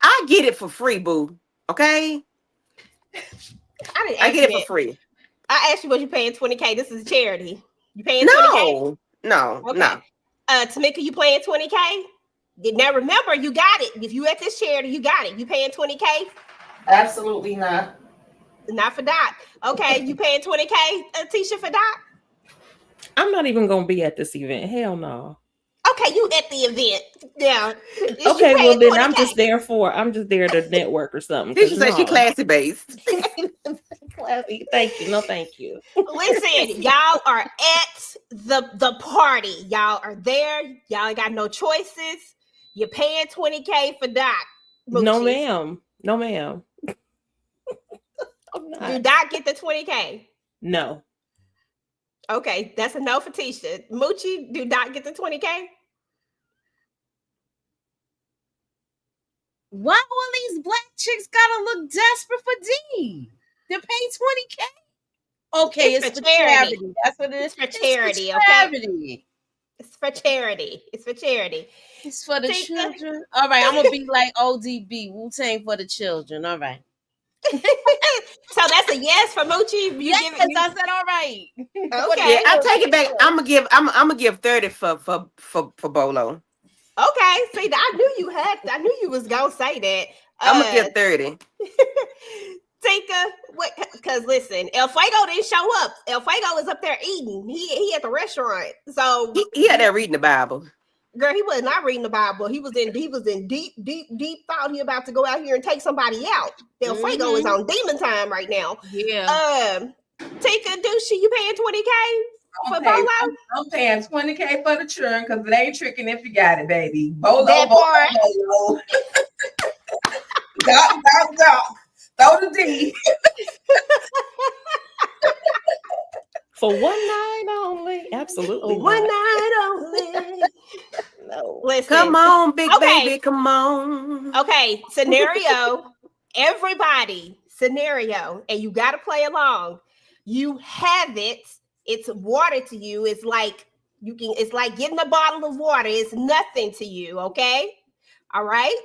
G: I get it for free, boo. Okay, I get it for free.
B: I asked you, was you paying 20K? This is a charity. You paying
G: 20K?
B: No.
G: Okay. No.
B: Tamika, you paying 20K? Now remember, you got it. If you at this charity, you got it. You paying 20K?
D: Absolutely not.
B: Not for Doc. Okay, you paying 20K, Tisha, for Doc?
E: I'm not even gonna be at this event. Hell no.
B: Okay, you at the event. Yeah.
E: Okay, well then 20K. I'm just there to network or something.
G: Tisha said she classy based.
E: Classy. Thank you. No, thank you.
B: Listen, y'all are at the party. Y'all are there. Y'all ain't got no choices. You're paying 20K for Doc. Moochie.
E: No, ma'am. No, ma'am. I'm not.
B: Do Doc get the 20K?
E: No.
B: Okay, that's a no for Tisha. Moochie, do Doc get the 20K?
F: Why all these black chicks gotta look desperate for D? They're paying 20K. Okay, it's for charity. That's what it is.
B: For charity,
F: okay?
B: It's for charity. It's for charity.
F: It's for the children. All right, I'm gonna be like ODB, Wu-Tang for the children. All right.
B: So that's a yes for Moochie.
F: Yes, I said all right.
B: Okay,
G: yeah, I'll take it back. I'm gonna give 30 for Bolo.
B: Okay, see, I knew you was gonna say that.
G: I'm gonna give 30.
B: Tika, what? Because listen, El Fuego didn't show up. El Fuego is up there eating. He at the restaurant. So
G: he had there reading the Bible.
B: Girl, he was not reading the Bible. He was in deep thought. He about to go out here and take somebody out. El Fuego is on demon time right now.
F: Yeah.
B: Tika, Douchey, you paying 20K for Bolo?
C: I'm paying 20K for the churn because it ain't tricking if you got it, baby. Bolo. Doc. Throw the D.
E: For one night only. Absolutely.
B: One night only.
E: No.
B: Listen.
G: Come on, big baby. Come on.
B: Okay. Scenario. Everybody. Scenario. And you got to play along. You have it. It's water to you. It's like it's like getting a bottle of water. It's nothing to you. Okay. All right.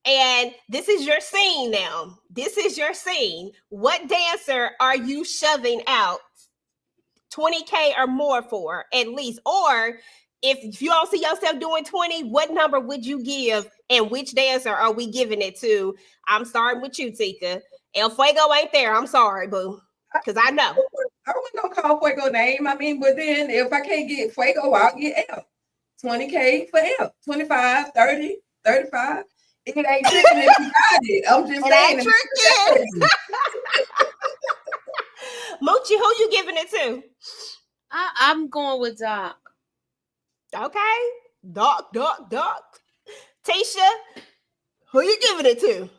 B: And this is your scene now. This is your scene. What dancer are you shoving out 20K or more for, at least? Or if you don't see yourself doing 20, what number would you give and which dancer are we giving it to? I'm starting with you, Tika. El Fuego ain't there. I'm sorry, boo. Because I know.
C: I wasn't gonna call Fuego name. I mean, but then if I can't get Fuego, I'll get L. 20K for L. 25, 30, 35. It ain't tricking if you got it. I'm just saying.
B: Ain't Moochie, who you giving it to?
F: I'm going with Doc.
B: Okay. Doc. Tisha, who you giving it to?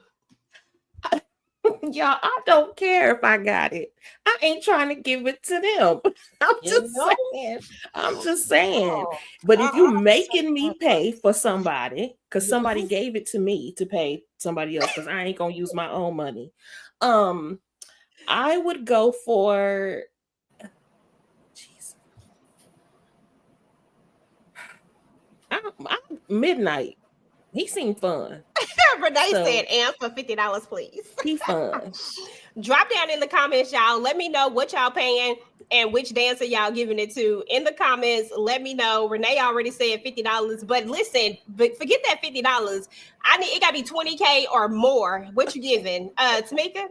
E: Y'all, I don't care if I got it. I ain't trying to give it to them. I'm just saying. But if you making me pay for somebody, because somebody gave it to me to pay somebody else, because I ain't gonna use my own money. I would go for Midnight. He seemed fun.
B: Renee said, "And for $50, please."
E: He fun.
B: Drop down in the comments, y'all. Let me know what y'all paying and which dancer y'all giving it to in the comments. Let me know. Renee already said $50, but listen, forget that $50. I need it. Got to be 20K or more. What you giving, Tamika?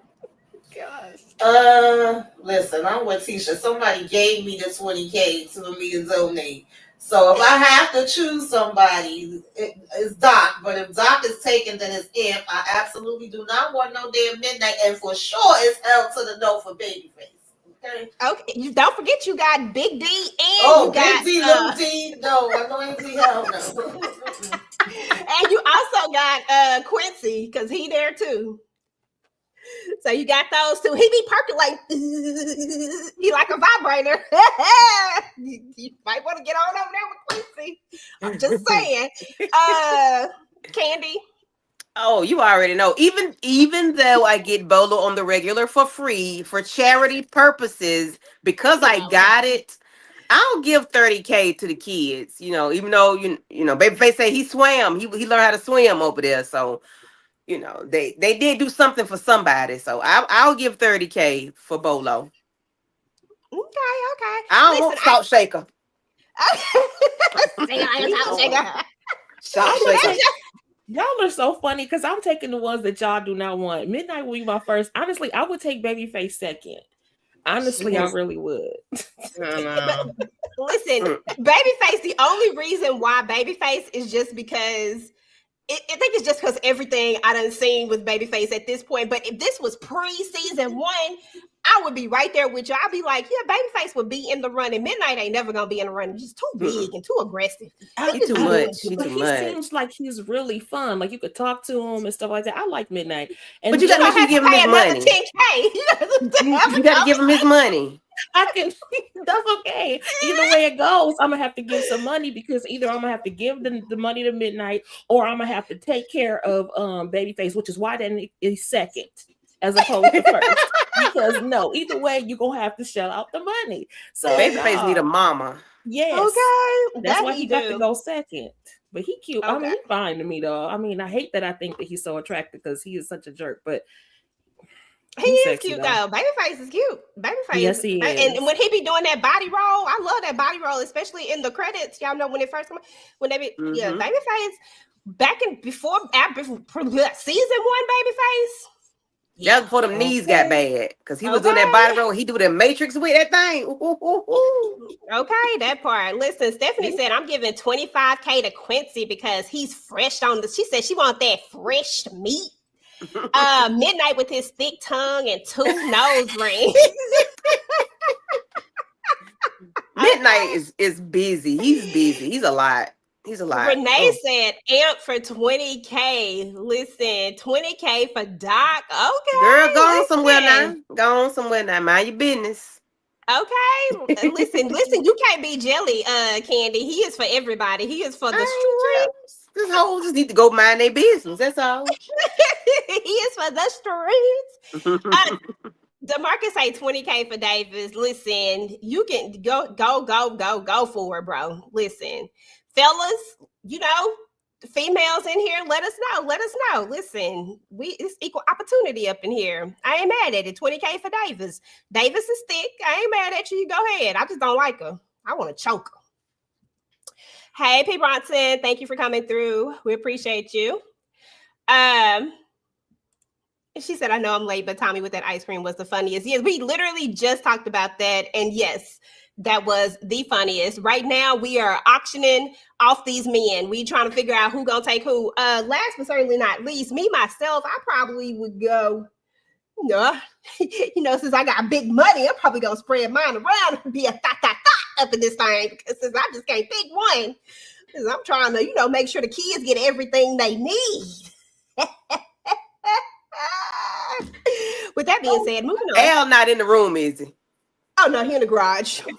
D: Gosh. Listen, I'm with Tisha. Somebody gave me the 20K for me to donate. So if I have to choose somebody, it's Doc. But if Doc is taken, then it's Imp. I absolutely do not want no damn Midnight, and for sure it's L to the no for Babyface. Okay.
B: Okay. You don't forget you got Big D and you got
D: Big D, Little D. No, I know ain't D. Hell no.
B: And you also got Quincy because he there too. So you got those two. He be percolating. He like a vibrator. You might want to get on over there with Quincy. I'm just saying. Kandi.
G: Oh, you already know. Even though I get Bolo on the regular for free for charity purposes, because I got it, I'll give 30K to the kids. You know, even though you know, Babyface say he swam. He learned how to swim over there. So, you know, they did do something for somebody. So I'll give 30K for Bolo.
B: Okay.
G: I don't want Salt Shaker. Salt Shaker.
E: Y'all are so funny because I'm taking the ones that y'all do not want. Midnight will be my first. Honestly, I would take Babyface second. Honestly, I really would.
B: But listen, Babyface, the only reason why Babyface is just because I think it's just because everything I done seen with Babyface at this point. But if this was pre-season 1, I would be right there with you. I'd be like, yeah, Babyface would be in the running. Midnight ain't never gonna be in the running. Just too big and too aggressive.
G: He too much.
E: He seems like he's really fun. Like you could talk to him and stuff like that. I like Midnight. And
G: but you gotta make sure you give him his money.
B: 10K.
G: You gotta give him his money.
E: I can. That's okay. Either way it goes, I'm gonna have to give some money because either I'm gonna have to give the money to Midnight or I'm gonna have to take care of Babyface, which is why that is second as opposed to first. Because no, either way you're gonna have to shell out the money. So
G: Babyface need a mama.
B: Okay,
E: Yes. That's why he got to go second. But he cute.
B: Okay.
E: I mean, he's fine to me though. I mean, I hate that I think that he's so attractive because he is such a jerk, but
B: he is cute though. Babyface is cute. Babyface.
E: Yes, he is.
B: And when he be doing that body roll, I love that body roll, especially in the credits. Y'all know when it first come, when they be yeah, Babyface back in before season 1, Babyface.
G: That's before them knees got bad because he was doing that body roll. He do the Matrix with that thing.
B: Okay, that part. Listen, Stephanie said I'm giving 25K to Quincy because he's fresh on the. She said she want that fresh meat. Midnight with his thick tongue and 2 nose rings.
G: Midnight is busy. He's busy. He's a lot.
B: Renee said amp for 20K. Listen, 20K for Doc. Okay.
G: Girl, go on somewhere now. Go on somewhere now. Mind your business.
B: Okay. Listen, you can't be jelly, Kandi. He is for everybody. He is for the streets.
G: This whole just need to go mind their business. That's all.
B: He is for the streets. DeMarcus say 20K for Davis. Listen, you can go for it, bro. Listen, fellas, you know, the females in here, let us know. Listen, it's equal opportunity up in here. I ain't mad at it. 20K for Davis. Davis is thick. I ain't mad at you. You go ahead. I just don't like her. I want to choke her. Hey, P. Bronson, thank you for coming through. We appreciate you. She said, I know I'm late, but Tommy with that ice cream was the funniest. Yes, we literally just talked about that. And yes, that was the funniest. Right now, we are auctioning off these men. We trying to figure out who gonna take who. Last but certainly not least, me, myself, I probably would go, since I got big money, I'm probably gonna spread mine around and be a thot up in this thing because since I just can't pick one. Because I'm trying to, make sure the kids get everything they need. With that being said, moving on.
G: Al not in the room, is he?
B: Oh no, he in the garage.
F: I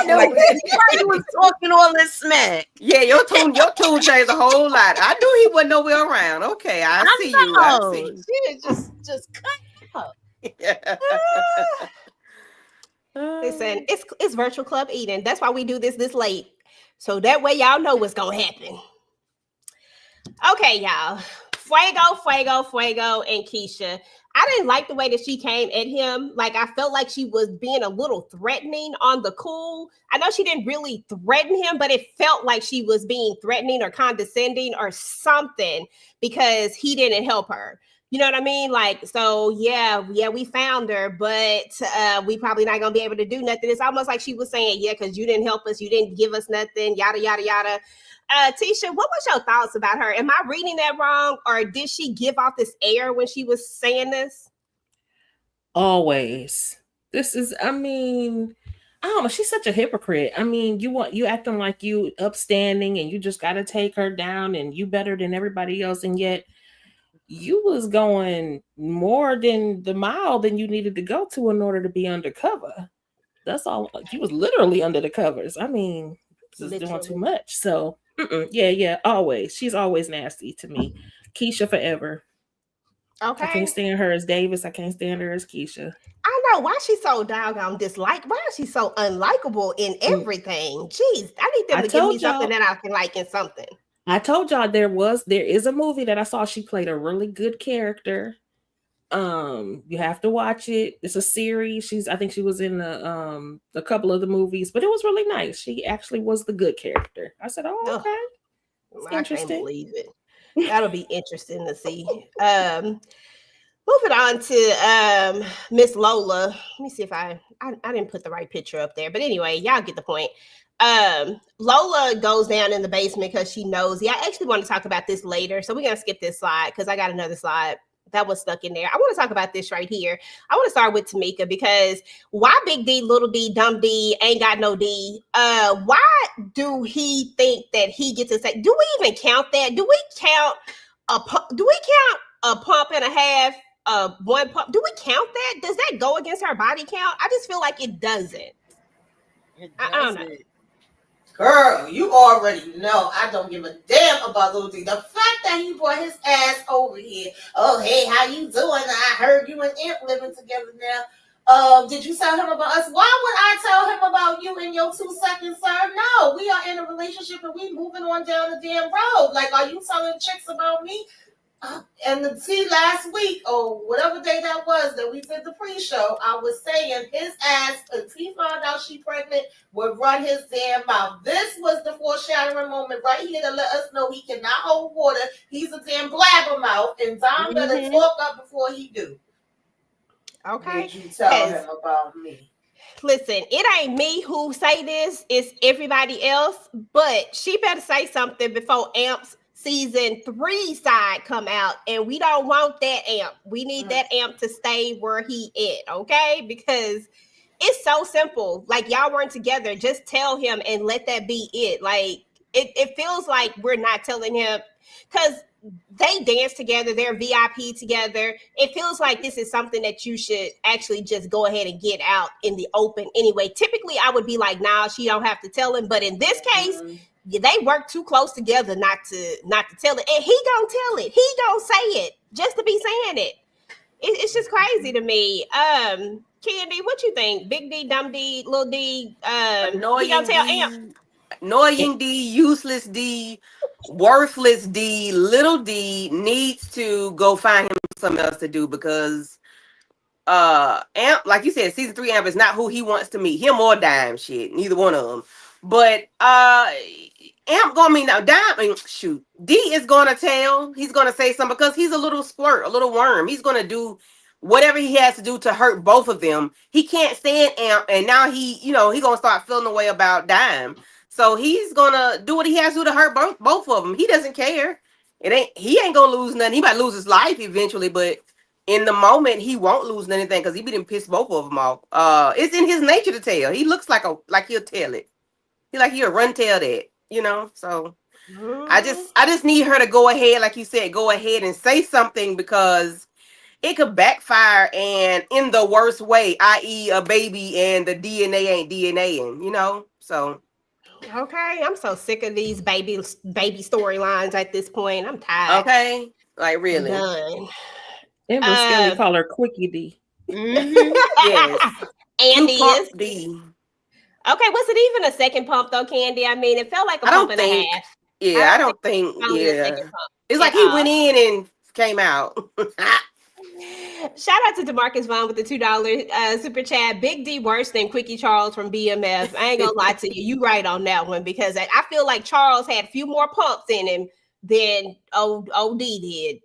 F: know he was talking all this smack.
G: Yeah, your tune changed a whole lot. I knew he wasn't nowhere around. Okay, I see you.
F: Just cut up.
B: Listen, it's virtual club eating. That's why we do this late. So that way y'all know what's gonna happen. Okay, y'all. Fuego, and Keisha. I didn't like the way that she came at him. Like, I felt like she was being a little threatening on the cool. I know she didn't really threaten him, but it felt like she was being threatening or condescending or something because he didn't help her. You know what I mean? Like, so yeah, we found her, but we probably not gonna be able to do nothing. It's almost like she was saying, yeah, because you didn't help us, you didn't give us nothing, yada yada yada. Tisha, what was your thoughts about her? Am I reading that wrong, or did she give off this air when she was saying this?
E: Always. This is, I mean, I don't know. She's such a hypocrite. I mean, you acting like you upstanding and you just got to take her down and you better than everybody else, and yet you was going more than the mile than you needed to go to in order to be undercover. That's all. You was literally under the covers. I mean, this is doing too much. So, yeah, always. She's always nasty to me. Keisha forever.
B: Okay.
E: I can't stand her as Davis. I can't stand her as Keisha.
B: I know why she's so doggone disliked. Why is she so unlikable in everything? Jeez, I need them to give me something that I can like in something.
E: I told y'all there is a movie that I saw. She played a really good character. You have to watch it. It's a series. I think she was in a couple of the movies, but it was really nice. She actually was the good character. I said, "Oh, okay." It's interesting.
B: Can't believe it. That'll be interesting to see. Moving on to Miss Lola. Let me see if I didn't put the right picture up there, but anyway, y'all get the point. Lola goes down in the basement because she knows. I actually want to talk about this later, so we're gonna skip this slide because I got another slide that was stuck in there. I want to talk about this right here. I want to start with Tamika because why Big D, Little D, Dumb D ain't got no D? Why do he think that he gets to say? Do we even count that? Do we count a pump and a half? One pump? Do we count that? Does that go against her body count? I just feel like it doesn't. I don't know.
D: Girl, you already know I don't give a damn about Lil D. The fact that he brought his ass over here. Oh, hey, how you doing? I heard you and Imp living together now. Did you tell him about us? Why would I tell him about you in your 2 seconds, sir? No, we are in a relationship and we moving on down the damn road. Like, are you telling chicks about me? And last week, or whatever day that was that we did the pre-show, I was saying his ass, if he found out she pregnant, would run his damn mouth. This was the foreshadowing moment right here to let us know he cannot hold water. He's a damn blabbermouth, and Dom better talk up before he do.
B: Okay.
D: Did you tell him about me?
B: Listen, it ain't me who say this, it's everybody else, but she better say something before Amp's season 3 side come out, and we don't want that Amp. We need that Amp to stay where he is, okay? Because it's so simple. Like, y'all weren't together. Just tell him and let that be it. Like, it feels like we're not telling him because they dance together. They're VIP together. It feels like this is something that you should actually just go ahead and get out in the open anyway. Typically, I would be like, nah, she don't have to tell him. But in this case, they work too close together not to tell it, and he gonna tell it. He gonna say it just to be saying it. It's just crazy to me. Candy, what you think? Big D, Dumb D, Little D. He gonna tell Amp.
G: Annoying D, useless D, worthless D, Little D needs to go find him something else to do because Amp, like you said, season 3 Amp is not who he wants to meet. Him or Dime, shit, neither one of them. But Amp gonna mean now Dime, shoot, D is gonna tell. He's gonna say something because he's a little squirt, a little worm. He's gonna do whatever he has to do to hurt both of them. He can't stand Amp, and now he gonna start feeling the way about Dime. So he's gonna do what he has to do to hurt both of them. He doesn't care. He ain't gonna lose nothing. He might lose his life eventually, but in the moment he won't lose anything because he didn't piss both of them off. It's in his nature to tell. He looks like he'll tell it. He'll run tell that, So I just need her to go ahead, like you said, go ahead and say something because it could backfire and in the worst way, i.e. a baby and the DNA ain't DNAing, So
B: okay, I'm so sick of these baby storylines at this point. I'm tired.
G: Okay, like really.
B: I'm done.
E: Amber Skelly call her Quickie D.
G: Yes.
B: Andy is
G: D.
B: Okay, was it even a second pump though, Candy? I mean, it felt like a pump and a half.
G: Yeah, I don't think. Yeah, it's like he went in and came out.
B: Shout out to DeMarcus Vaughn with the $2 super chat. Big D worse than Quickie Charles from BMF. I ain't gonna lie to you. You right on that one because I feel like Charles had a few more pumps in him than OD did.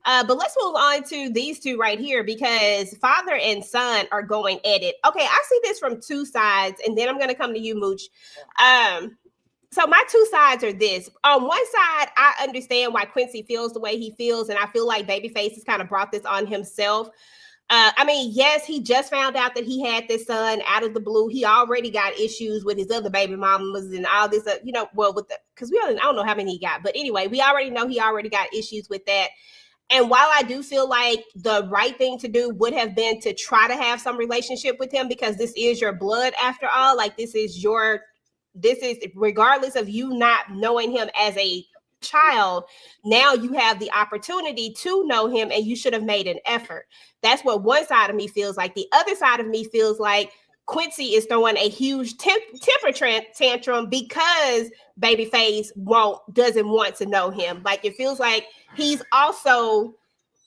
B: But let's move on to these two right here because father and son are going at it. Okay, I see this from two sides, and then I'm gonna come to you, Mooch. So my two sides are this. On one side, I understand why Quincy feels the way he feels, and I feel like Babyface has kind of brought this on himself. I mean, yes, he just found out that he had this son out of the blue. He already got issues with his other baby mamas and all this, because I don't know how many he got. But anyway, we already know he already got issues with that. And while I do feel like the right thing to do would have been to try to have some relationship with him because this is your blood after all, like this is regardless of you not knowing him as a child, now you have the opportunity to know him and you should have made an effort. That's what one side of me feels like. The other side of me feels like Quincy is throwing a huge temper tantrum because Babyface doesn't want to know him. Like it feels like he's also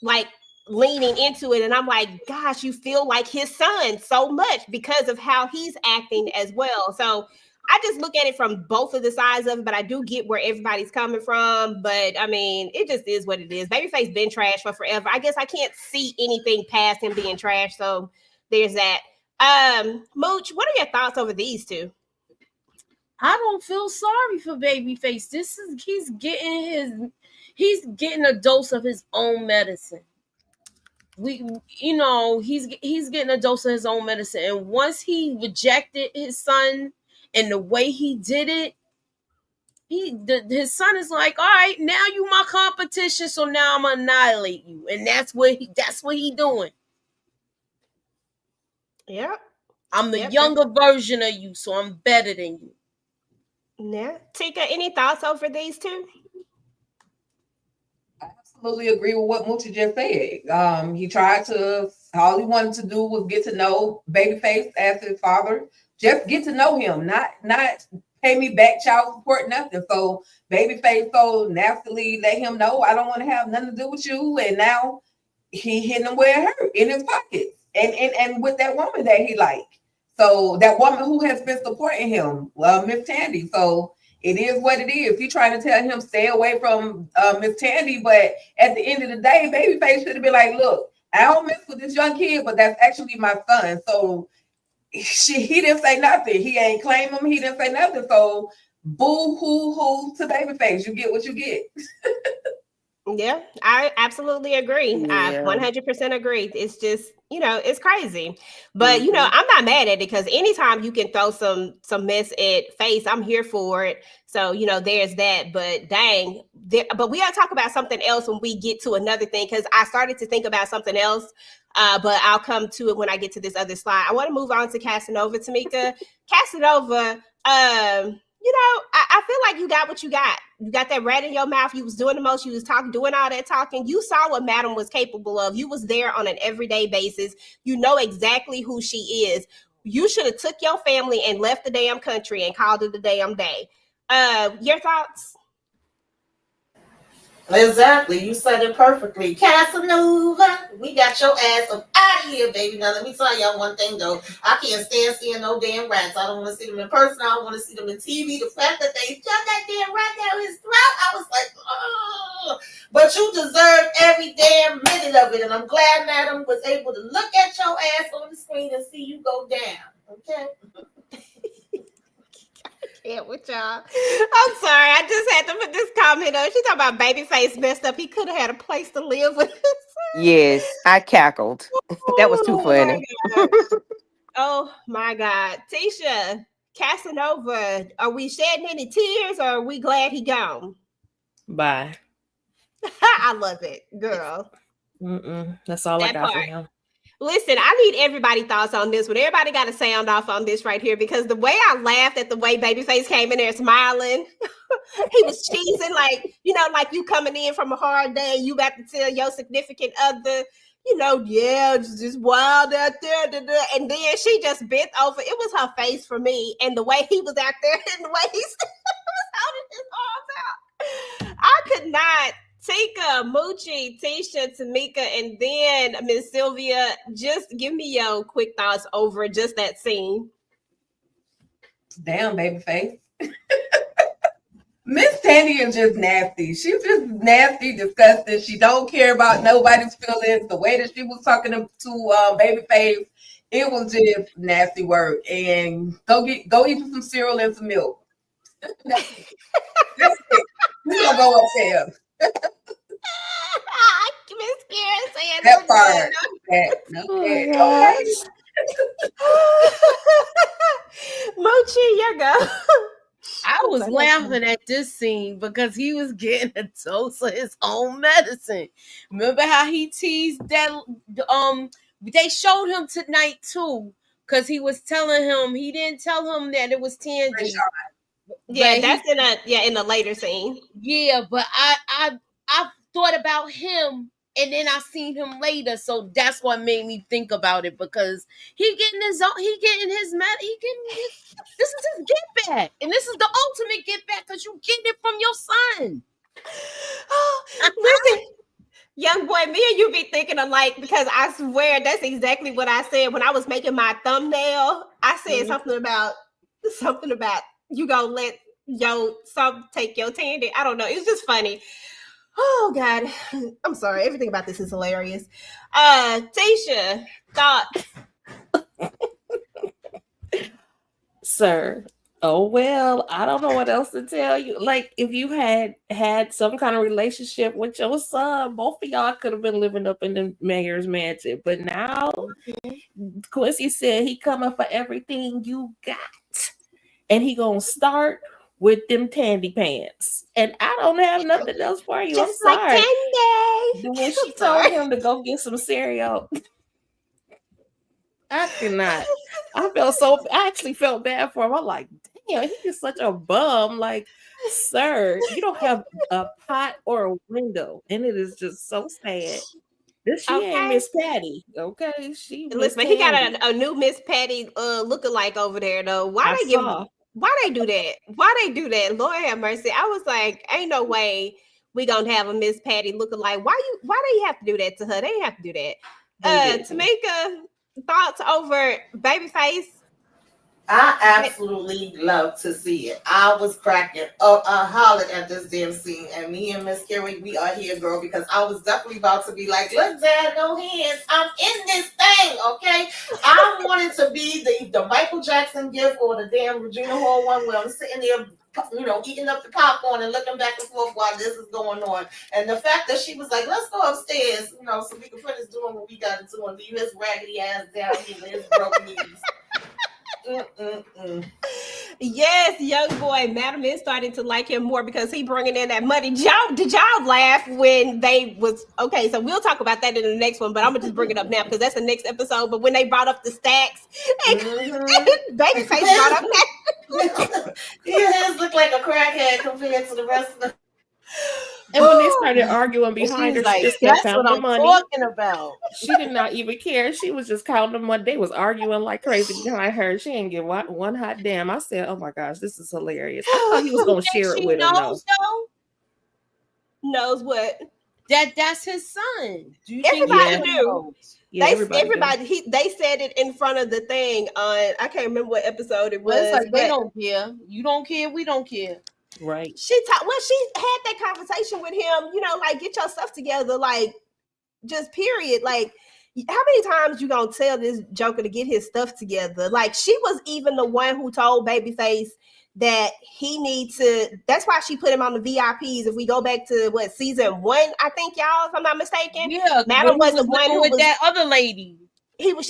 B: like leaning into it. And I'm like, gosh, you feel like his son so much because of how he's acting as well. So I just look at it from both of the sides of it, but I do get where everybody's coming from. But I mean, it just is what it is. Babyface been trash for forever. I guess I can't see anything past him being trash. So there's that. Mooch, what are your thoughts over these two?
F: I don't feel sorry for Babyface. He's getting a dose of his own medicine. He's getting a dose of his own medicine. And once he rejected his son and the way he did it, his son is like, all right, now you my competition, so now I'm gonna annihilate you. And that's what he doing.
B: Yep.
F: I'm the younger version of you, so I'm better than you.
B: Yeah. Tika, any thoughts over these two?
C: I absolutely agree with what Moochie just said. He tried to, all he wanted to do was get to know Babyface as his father. Just get to know him, not pay me back child support, nothing. So Babyface so nastily let him know, I don't want to have nothing to do with you. And now he hitting him where it hurt, in his pocket. And with that woman that he liked. So that woman who has been supporting him, Miss Tandy. So it is what it is. He trying to tell him stay away from Miss Tandy, but at the end of the day, Babyface should have been like, look, I don't mess with this young kid, but that's actually my son. So he didn't say nothing. He ain't claim him. He didn't say nothing. So boo hoo to Babyface. You get what you get.
B: Yeah, I absolutely agree.
G: Yeah.
B: I 100% agree. It's just, it's crazy. But, I'm not mad at it because anytime you can throw some mess at Face, I'm here for it. So, there's that. But dang, but we got to talk about something else when we get to another thing because I started to think about something else. But I'll come to it when I get to this other slide. I want to move on to Casanova, Tamika. Casanova, I feel like you got what you got. You got that rat in your mouth. You was doing the most. You was doing all that talking. You saw what Madam was capable of. You was there on an everyday basis. You know exactly who she is. You should have took your family and left the damn country and called it a damn day. Your thoughts?
D: Exactly. You said it perfectly. Casanova, we got your ass up out of here, baby. Now, let me tell y'all one thing, though. I can't stand seeing no damn rats. I don't want to see them in person. I don't want to see them in TV. The fact that they shoved that damn rat down his throat, I was like, oh. But you deserve every damn minute of it. And I'm glad Madam was able to look at your ass on the screen and see you go down. Okay?
B: With y'all. I'm sorry. I just had to put this comment on. She talking about Babyface messed up. He could have had a place to live with.
G: Yes, I cackled. That was too funny.
B: Oh my God. Tisha, Casanova, are we shedding any tears or are we glad he gone?
E: Bye.
B: I love it, girl.
E: That's all I got for him.
B: Listen, I need everybody's thoughts on this one. Everybody got to sound off on this right here because the way I laughed at the way Babyface came in there smiling, he was cheesing like you coming in from a hard day, you about to tell your significant other, it's just wild out there. And then she just bent over. It was her face for me. And the way he was out there and the way he was holding his arms out. I could not Tika, Moochie, Tisha, Tamika, and then Miss Sylvia. Just give me your quick thoughts over just that scene.
C: Damn, babyface. Miss Tandy is just nasty. She's just nasty, disgusting. She don't care about nobody's feelings. The way that she was talking to Babyface, it was just nasty work. And go eat you some cereal and some milk. That's it. We gonna go upstairs.
B: Miss Karen saying
C: That part.
B: Okay.
E: Oh,
B: Moochie, your go.
F: I was laughing at this scene because he was getting a dose of his own medicine. Remember how he teased that? They showed him tonight too, because he was telling him he didn't tell him that it was Tangy.
B: Yeah, that's in a later scene.
F: Yeah, but I thought about him, and then I seen him later, so that's what made me think about it, because this is his get back, and this is the ultimate get back because you getting it from your son.
B: Listen, young boy, me and you be thinking alike, because I swear that's exactly what I said when I was making my thumbnail. I said something about you gonna let your son take your Tandy. I don't know. It was just funny. Oh God, I'm sorry. Everything about this is hilarious. Tisha, thoughts?
E: Sir. Oh well, I don't know what else to tell you. Like, if you had some kind of relationship with your son, both of y'all could have been living up in the mayor's mansion. But now, Quincy said he coming for everything you got, and he gonna start with them Tandy pants. And I don't have nothing else for you.
B: Just
E: I'm
B: like
E: sorry.
B: Tandy.
E: When she told him to go get some cereal, I cannot. I actually felt bad for him. I'm like, damn, he is such a bum. Like, sir, you don't have a pot or a window, and it is just so sad. She ain't Miss Patty, okay? She
B: listen,
E: Miss
B: he got
E: Tandy.
B: a new Miss Patty lookalike over there though. Why they do that? Why they do that? Lord have mercy. I was like, ain't no way we gonna have a Miss Patty lookalike. Why they have to do that to her? They have to do that. Tamika, thoughts over Babyface?
D: I absolutely love to see it. I was cracking up, hollered at this damn scene, and me and Miss Carrie, we are here, girl, because I was definitely about to be like, look, Dad, no hands. I'm in this thing, okay? I wanted to be the Michael Jackson gift or the damn Regina Hall one where I'm sitting there, eating up the popcorn and looking back and forth while this is going on. And the fact that she was like, let's go upstairs, so we can finish doing what we got to do and leave his raggedy ass down here with his broken knees.
B: Yes, young boy, Madam is starting to like him more because he bringing in that money. Did y'all laugh when they was okay? So we'll talk about that in the next one, but I'm gonna just bring it up now because that's the next episode. But when they brought up the stacks, and Babyface brought up that,
D: his look like a crackhead compared to the rest of the.
E: And when they started arguing behind her,
F: like,
E: she just kept
F: that's what
E: counting
F: I'm
E: money.
F: talking about.
E: She did not even care. She was just counting the money. They was arguing like crazy behind her. She didn't give one hot damn. I said, "Oh my gosh, this is hilarious." I thought he was gonna share it with him though.
B: Knows what?
F: That's his son.
B: Everybody knew.
E: Yeah,
B: they said it in front of the thing on. I can't remember what episode it was.
F: Well, it's like they don't care. You don't care. We don't care.
E: Right.
B: She had that conversation with him, like, get your stuff together, like, just period. Like, how many times you gonna tell this joker to get his stuff together? Like, she was even the one who told Babyface that he needs to, that's why she put him on the VIPs. If we go back to season 1, I think, y'all, if I'm not mistaken.
F: Yeah,
B: Madam was the one who
F: with
B: was
F: that other lady.
B: She was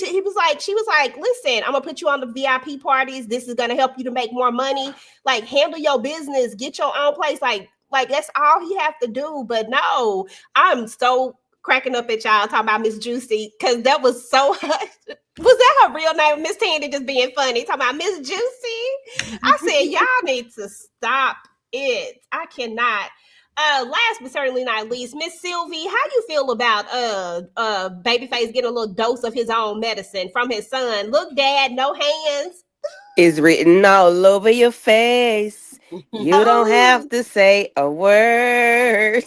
B: like, listen, I'm gonna put you on the VIP parties. This is gonna help you to make more money. Like, handle your business, get your own place. Like that's all he have to do. But no, I'm so cracking up at y'all talking about Miss Juicy, because that was so was that her real name? Miss Tandy just being funny, talking about Miss Juicy. I said, y'all need to stop it. I cannot. Last but certainly not least, Miss Sylvie, how you feel about Babyface getting a little dose of his own medicine from his son? Look, Dad, no hands.
G: It's written all over your face. You don't have to say a word.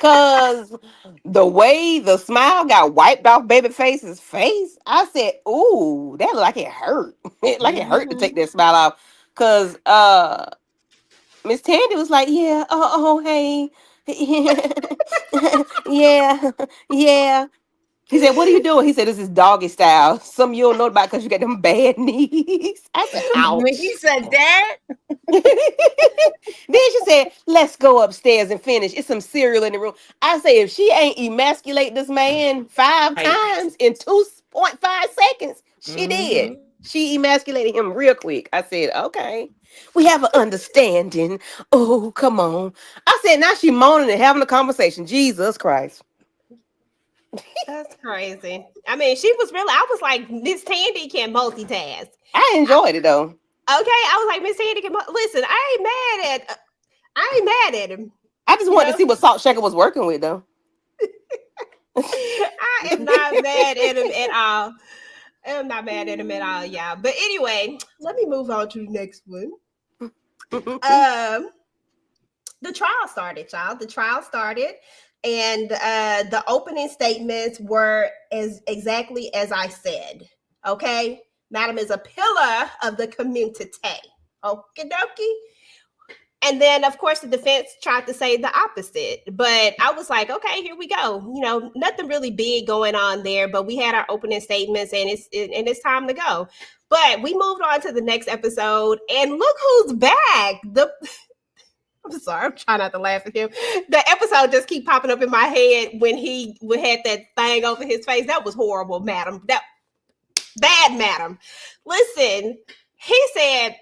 G: Cause the way the smile got wiped off Babyface's face, I said, "Ooh, that looked like it hurt. Like it hurt to take that smile off." Cause Miss Tandy was like, "Yeah, oh, hey, yeah, yeah." He said, "What are you doing?" He said, "This is doggy style. Some you don't know about because you got them bad knees." I said,
F: When he
G: "Ouch."
F: said that,
G: Then she said, "Let's go upstairs and finish. It's some cereal in the room." I say, if she ain't emasculate this man 5
E: Right.
G: times in 2.5 seconds, she did.
E: Mhm.
G: She emasculated him real quick. I said, "Okay, we have an understanding." Oh, come on. I said, now she moaning and having a conversation. Jesus Christ.
B: That's crazy. I mean, she was really. I was like, Miss Tandy can multitask.
G: I enjoyed it though.
B: Okay, I was like, Miss Tandy can. Listen, I ain't mad at him.
G: I just
B: You
G: wanted to
B: know,
G: see what Salt Shaker was working with though.
B: I am not mad at him at all. I'm not mad at him at all, y'all. But anyway, let me move on to the next one. Um, the trial started, y'all. The trial started, and the opening statements were as exactly as I said. Okay, Madam is a pillar of the community. Okie dokie. And then, of course, the defense tried to say the opposite. But I was like, okay, here we go. You know, nothing really big going on there. But we had our opening statements, and it's time to go. But we moved on to the next episode, and look who's back. I'm sorry, I'm trying not to laugh at him. The episode just keep popping up in my head when he had that thing over his face. That was horrible, madam. That bad, madam. Listen, he said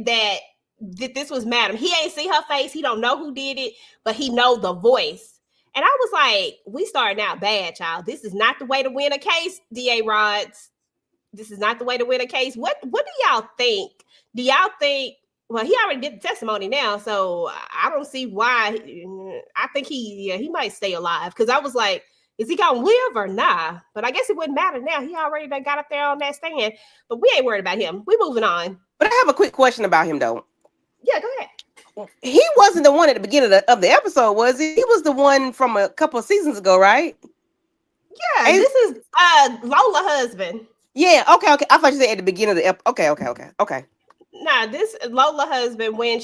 B: that this was madam. He ain't see her face. He don't know who did it, but he know the voice. And I was like, we starting out bad, child. This is not the way to win a case, DA Rods. This is not the way to win a case. What do y'all think? Do y'all think? Well, he already did the testimony now, so I don't see why. I think he might stay alive, because I was like, is he gonna live or nah? But I guess it wouldn't matter now. He already got up there on that stand. But we ain't worried about him. We moving on.
G: But I have a quick question about him though.
B: Yeah, go ahead.
G: He wasn't the one at the beginning of the episode, was he? He was the one from a couple of seasons ago, right?
B: Yeah, this is Lola husband.
G: Yeah, okay. I thought you said at the beginning of the episode. Okay.
B: Nah, this Lola husband, when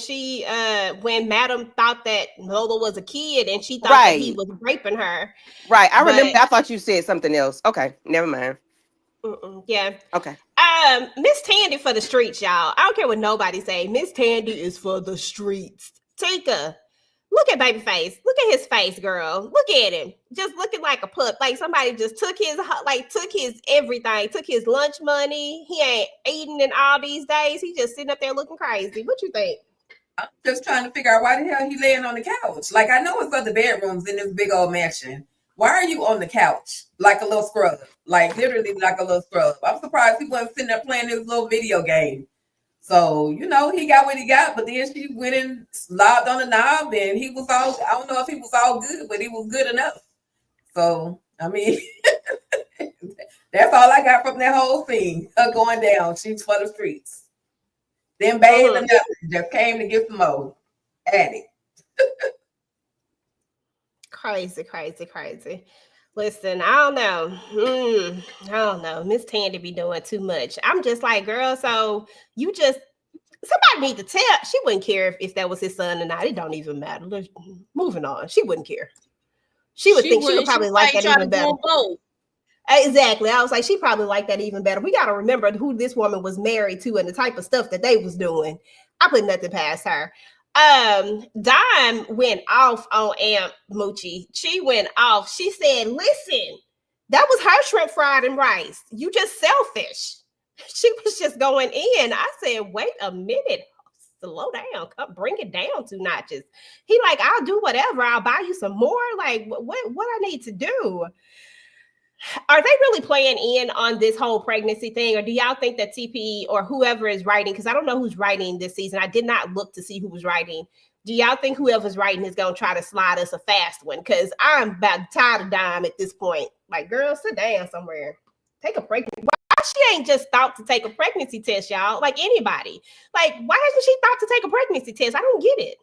B: when Madam thought that Lola was a kid and she thought that he was raping her.
G: Right. I remember. I thought you said something else. Okay, never mind.
B: Yeah.
G: Okay.
B: Miss Tandy for the streets, y'all. I don't care what nobody say. Miss Tandy is for the streets. Tika, look at Babyface. Look at his face, girl. Look at him. Just looking like a pup. Like somebody just took his everything. Took his lunch money. He ain't eating in all these days. He just sitting up there looking crazy. What you think?
C: I'm just trying to figure out why the hell he laying on the couch. Like, I know it's other bedrooms in this big old mansion. Why are you on the couch like a little scrub? Like, literally like a little scrub. I'm surprised he wasn't sitting there playing his little video game. So, you know, he got what he got, but then she went and slobbed on the knob, and he was all, I don't know if he was all good, but he was good enough. So, I mean, that's all I got from that whole thing. Her going down. She's for the streets. Then bathed or nothing. Just came to get some more. Addict.
B: Crazy. Listen, I don't know. Miss Tandy be doing too much. I'm just like, girl, so somebody need to tell. She wouldn't care if that was his son or not. It don't even matter. Moving on. She wouldn't care. She would probably like that even better. Exactly. I was like, she probably like that even better. We got to remember who this woman was married to and the type of stuff that they was doing. I put nothing past her. Dime went off on Aunt Moochie. She went off. She said, listen, that was her shrimp fried and rice. You just selfish. She was just going in. I said, wait a minute. Slow down. Come bring it down 2 notches. He like, I'll do whatever. I'll buy you some more. Like, what I need to do? Are they really playing in on this whole pregnancy thing? Or do y'all think that TP or whoever is writing, because I don't know who's writing this season. I did not look to see who was writing. Do y'all think whoever's writing is going to try to slide us a fast one? Because I'm about tired of Dime at this point. Like, girl, sit down somewhere. Take a pregnancy. Why she ain't just thought to take a pregnancy test, y'all? Like anybody. Like, why hasn't she thought to take a pregnancy test? I don't get it.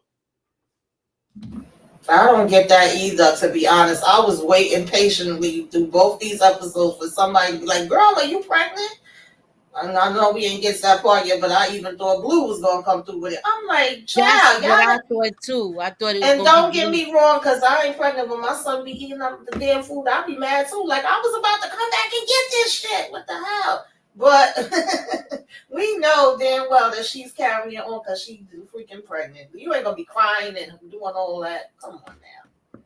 D: I don't get that either, to be honest. I was waiting patiently through both these episodes for somebody to be like, girl, are you pregnant? And I know we ain't get to that part yet, but I even thought Blue was gonna come through with it. I'm like,
F: That's
D: child,
F: what
D: y'all.
F: I thought too. I thought it was
D: And
F: gonna
D: don't
F: be
D: get
F: Blue.
D: me wrong, because I ain't pregnant, but my son be eating up the damn food. I'd be mad too. Like, I was about to come back and get this shit. What the hell? But we know damn well that she's carrying it on because she's freaking pregnant. You ain't gonna be crying and doing all that. Come on now.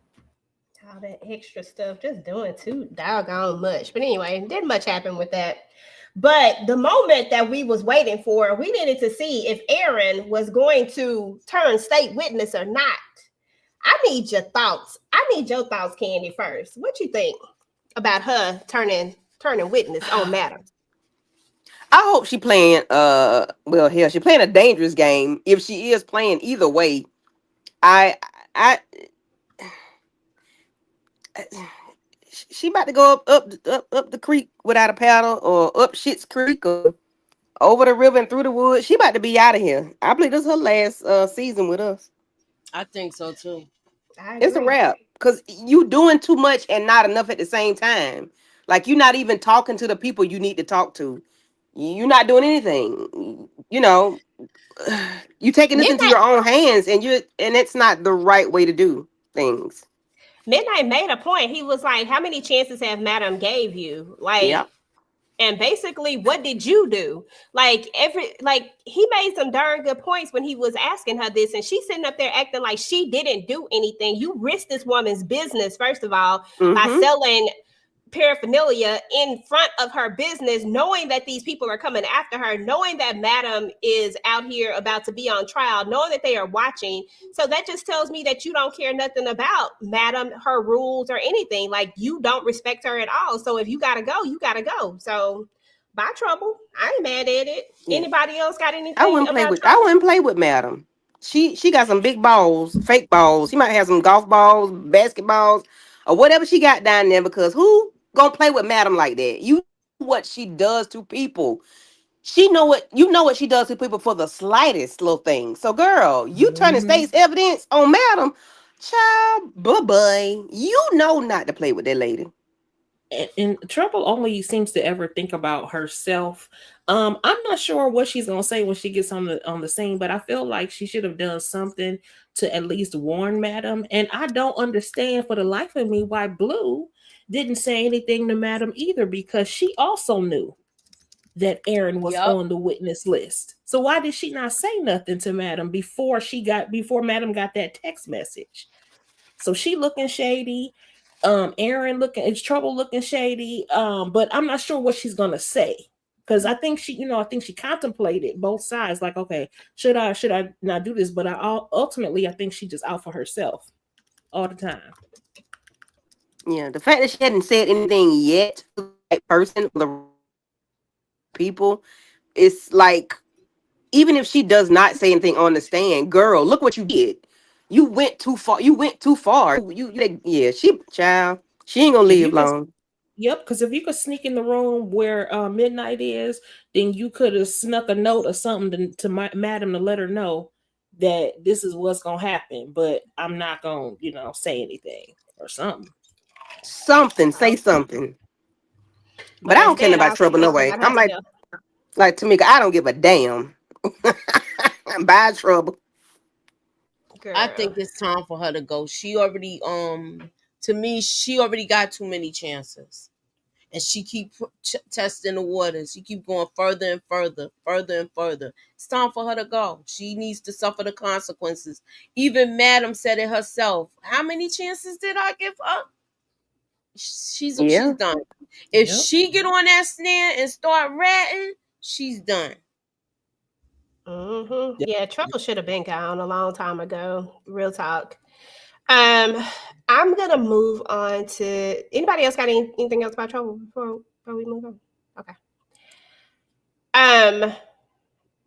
B: All that extra stuff, just doing too doggone much. But anyway, didn't much happen with that. But the moment that we was waiting for, we needed to see if Aaron was going to turn state witness or not. I need your thoughts. I need your thoughts, Candy, first. What you think about her turning witness on Madam?
G: I hope she playing well, hell, she playing a dangerous game. If she is playing either way, I I she about to go up the creek without a paddle, or up Shit's Creek, or over the river and through the woods. She about to be out of here. I believe this is her last season with us.
F: I think so too.
B: I
G: It's a
B: agree.
G: wrap, because you doing too much and not enough at the same time. Like, you're not even talking to the people you need to talk to. You're not doing anything. You know, you taking this into
B: Midnight
G: your own hands, and it's not the right way to do things.
B: Midnight made a point. He was like, "How many chances have Madam gave you?"
G: Yeah.
B: Like, and basically, what did you do? Like he made some darn good points when he was asking her this, and she's sitting up there acting like she didn't do anything. You risked this woman's business, first of all, by
G: Mm-hmm.
B: selling paraphernalia in front of her business, knowing that these people are coming after her, knowing that Madam is out here about to be on trial, knowing that they are watching. So that just tells me that you don't care nothing about Madam, her rules, or anything. Like, you don't respect her at all. So if you gotta go, you gotta go. So by Trouble, I ain't mad at it.
G: Yeah.
B: Anybody else got anything
G: I wouldn't
B: about
G: play with Madam. She got some big balls, fake balls. She might have some golf balls, basketballs, or whatever she got down there, because who gonna play with Madam like that? You know what she does to people. What she does to people for the slightest little thing. So, girl, you turning state's evidence on Madam, child, bye. You know not to play with that lady.
E: And Trouble only seems to ever think about herself. I'm not sure what she's gonna say when she gets on the scene, but I feel like she should have done something to at least warn Madam. And I don't understand for the life of me why Blue didn't say anything to Madam either, because she also knew that Aaron was on the witness list. So why did she not say nothing to Madam before Madam got that text message? So she looking shady. Aaron it's Trouble looking shady. But I'm not sure what she's gonna say, because I think she contemplated both sides. Like, okay, should I not do this? But ultimately I think she just out for herself all the time.
G: Yeah, the fact that she hadn't said anything yet to the right person, the people, it's like, even if she does not say anything on the stand, girl, look what you did. You went too far. She ain't gonna live long.
E: Yep, because if you could sneak in the room where Midnight is, then you could have snuck a note or something to Madam to let her know that this is what's gonna happen. But I'm not gonna, say anything or something.
G: Say something. But I don't care about Trouble no way. I'm like Tamika, I don't give a damn. Bye, Trouble.
B: Girl.
F: I think it's time for her to go. She already, to me, she already got too many chances, and she keep testing the waters. She keep going further and further. It's time for her to go. She needs to suffer the consequences. Even Madam said it herself. How many chances did I give her? She's done. If she get on that stand and start ratting, she's done.
B: Mm-hmm. Yeah, Trouble should have been gone a long time ago. Real talk. I'm gonna move on to anybody else got anything else about Trouble before we move on? Okay. I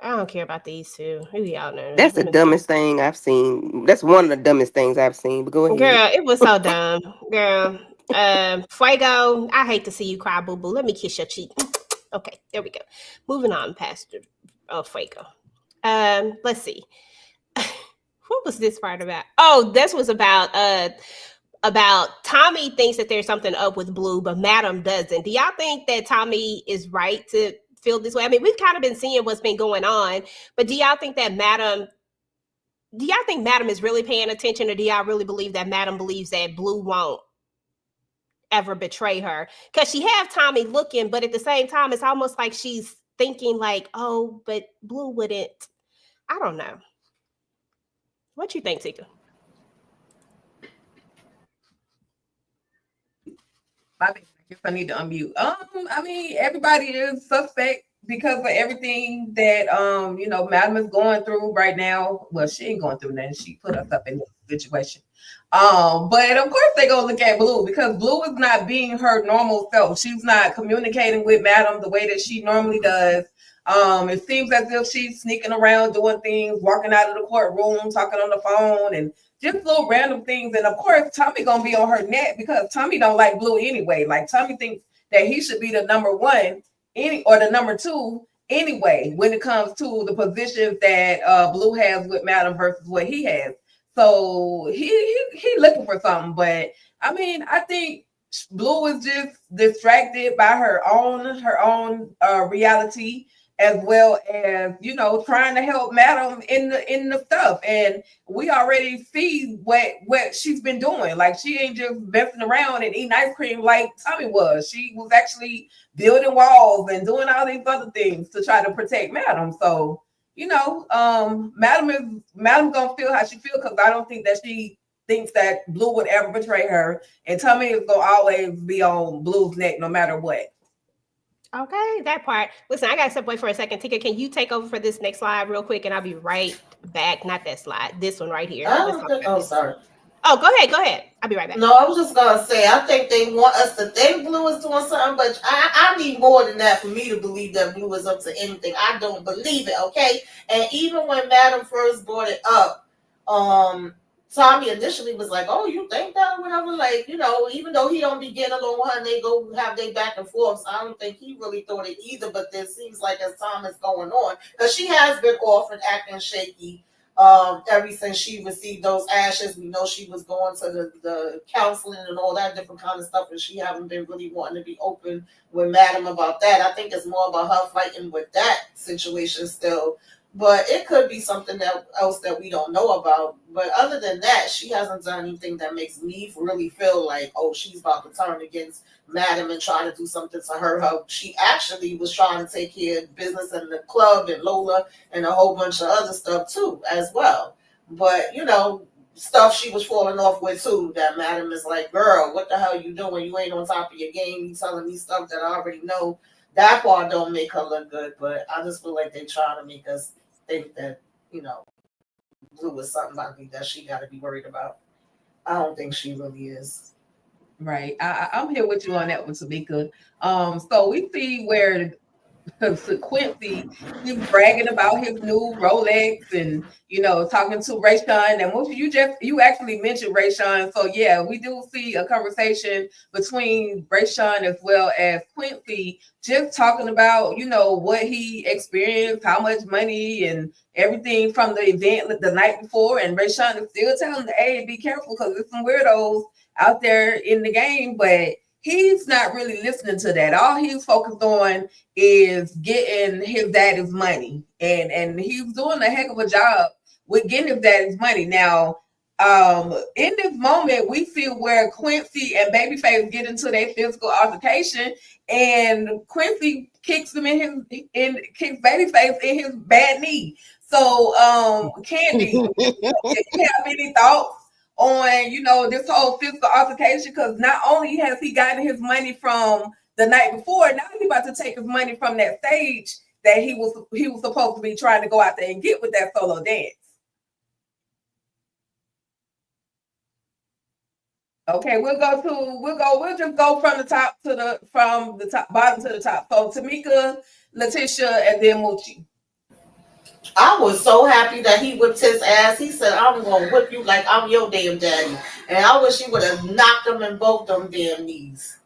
B: don't care about these two. Who y'all know?
G: That's the dumbest thing I've seen. That's one of the dumbest things I've seen. But go ahead.
B: Girl, it was so dumb. Girl. Fuego, I hate to see you cry, boo-boo. Let me kiss your cheek. Okay, there we go. Moving on, Pastor Fuego. Let's see. What was this part about? Oh, this was about Tommy thinks that there's something up with Blue, but Madam doesn't. Do y'all think that Tommy is right to feel this way? I mean, we've kind of been seeing what's been going on, but do y'all think Madam is really paying attention, or do y'all really believe that Madam believes that Blue won't ever betray her? Because she have Tommy looking, but at the same time, it's almost like she's thinking like, oh, but Blue wouldn't. I don't know. What you think, Tika?
C: I guess I need to unmute. I mean, everybody is suspect because of everything that Madam is going through right now. Well, she ain't going through nothing. She put us up in this situation. But of course they gonna look at Blue because Blue is not being her normal self. She's not communicating with Madam the way that she normally does. It seems as if she's sneaking around doing things, walking out of the courtroom, talking on the phone, and just little random things. And of course, Tommy gonna be on her neck because Tommy don't like Blue anyway. Like Tommy thinks that he should be the number one or the number two anyway when it comes to the positions that Blue has with Madam versus what he has. So he looking for something. But I mean, I think Blue is just distracted by her own reality, as well as trying to help Madam in the stuff. And we already see what she's been doing. Like she ain't just messing around and eating ice cream like Tommy was. She was actually building walls and doing all these other things to try to protect Madam. So Madam gonna feel how she feels, because I don't think that she thinks that Blue would ever betray her, and Tommy is gonna always be on Blue's neck no matter what.
B: Okay, that part. Listen, I gotta step away for a second. Tika, can you take over for this next slide real quick, and I'll be right back. Not that slide, this one right here.
D: Sorry.
B: Oh, go ahead. I'll be right back.
D: No, I was just gonna say, I think they want us to think Blue is doing something, but I need more than that for me to believe that Blue is up to anything. I don't believe it, okay? And even when Madam first brought it up, Tommy initially was like, "Oh, you think that?" Whatever, like, even though he don't be getting along with her, and they go have their back and forth. So I don't think he really thought it either. But there seems like as time is going on, because she has been off and acting shaky. Ever since she received those ashes, we know she was going to the counseling and all that different kind of stuff, and she haven't been really wanting to be open with Madam about that. I think it's more about her fighting with that situation still. But it could be something else that we don't know about. But other than that, she hasn't done anything that makes me really feel like, oh, she's about to turn against Madam and try to do something to hurt her. She actually was trying to take care of business in the club and Lola and a whole bunch of other stuff too, as well. But, stuff she was falling off with too, that Madam is like, girl, what the hell you doing? You ain't on top of your game. You telling me stuff that I already know. That part don't make her look good, but I just feel like they trying to make us think that, Blue is something that she got to be worried about. I don't think she really is.
C: Right. I'm here with you on that one, Tamika. So we see where Quincy, he's bragging about his new Rolex and talking to Rayshawn. And you actually mentioned Rayshawn. So yeah, we do see a conversation between Rayshawn as well as Quincy, just talking about what he experienced, how much money and everything from the event the night before. And Rayshawn is still telling him, hey, be careful because there's some weirdos out there in the game, but he's not really listening to that. All he's focused on is getting his daddy's money. And he's doing a heck of a job with getting his daddy's money. Now, in this moment, we see where Quincy and Babyface get into their physical altercation, and Quincy kicks kicks Babyface in his bad knee. So, KHANDI, do you have any thoughts on this whole physical altercation? Because not only has he gotten his money from the night before, now he's about to take his money from that stage that he was supposed to be trying to go out there and get with that solo dance. Okay, we'll just go from the bottom to the top. So Tamika, Letitia, and then Moochie.
D: I was so happy that he whipped his ass. He said, I'm going to whip you like I'm your damn daddy. And I wish he would have knocked him in both them damn knees.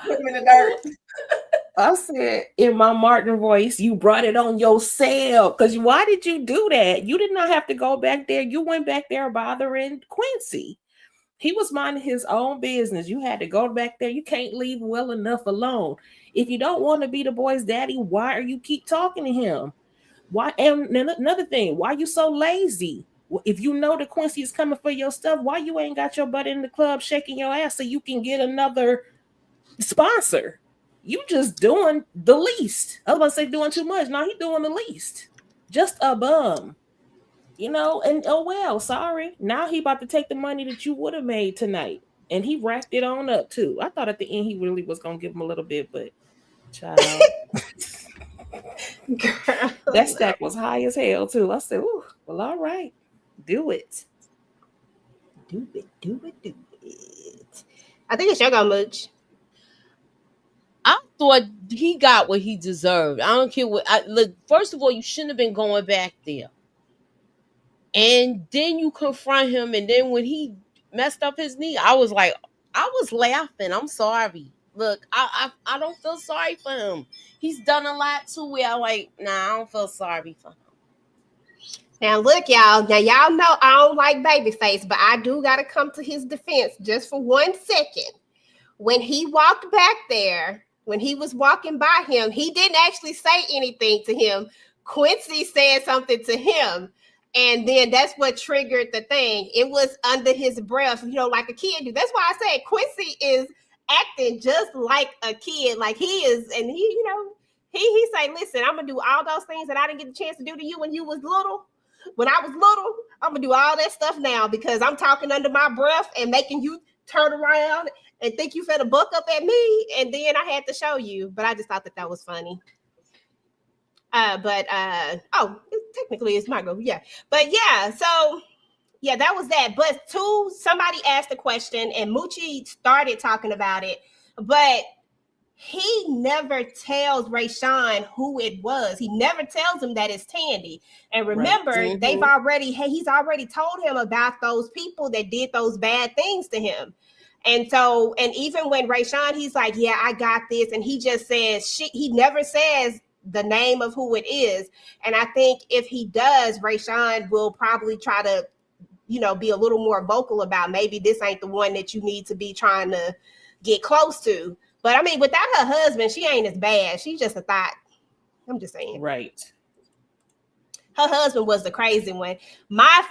C: Put him in the dirt.
E: I said in my Martin voice, you brought it on yourself. Because why did you do that? You did not have to go back there. You went back there bothering Quincy. He was minding his own business. You had to go back there. You can't leave well enough alone. If you don't want to be the boy's daddy, why are you keep talking to him? Why? And another thing, why you so lazy? If you know that Quincy is coming for your stuff, why you ain't got your butt in the club shaking your ass so you can get another sponsor? You just doing the least. I was about to say doing too much. No, he doing the least. Just a bum. And oh well, sorry. Now he about to take the money that you would have made tonight. And he racked it on up too. I thought at the end he really was gonna give him a little bit, but child.
B: Girl,
E: That stack was high as hell too. I said, ooh, well, all right. Do it.
B: Do it. I think it's your go, Mooch.
F: I thought he got what he deserved. I don't care what. Look, first of all, you shouldn't have been going back there. And then you confront him, and then when he messed up his knee, I was laughing. I'm sorry. Look, I don't feel sorry for him. He's done a lot too. Where I don't feel sorry for him.
B: Now look, y'all. Now y'all know I don't like Babyface, but I do gotta come to his defense just for 1 second. When he walked back there, when he was walking by him, he didn't actually say anything to him. Quincy said something to him. And then that's what triggered the thing. It was under his breath, like a kid do. That's why I said Quincy is acting just like a kid. Like he is, and he say, listen, I'm gonna do all those things that I didn't get the chance to do to you when you was little. When I was little, I'm gonna do all that stuff now because I'm talking under my breath and making you turn around and think you finna buck up at me. And then I had to show you, but I just thought that was funny. Technically it's my go. Yeah. But yeah, so yeah, that was that. But somebody asked a question and Moochie started talking about it, but he never tells Rayshawn who it was. He never tells him that it's Tandy. And remember,
F: Right. Mm-hmm.
B: he's already told him about those people that did those bad things to him. And so, and even when Rayshawn, he's like, yeah, I got this. And he just says, he never says the name of who it is. And I think if he does, Rayshawn will probably try to, be a little more vocal about maybe this ain't the one that you need to be trying to get close to. But I mean, without her husband, she ain't as bad. She's just a thought. I'm just saying.
E: Right.
B: Her husband was the crazy one. My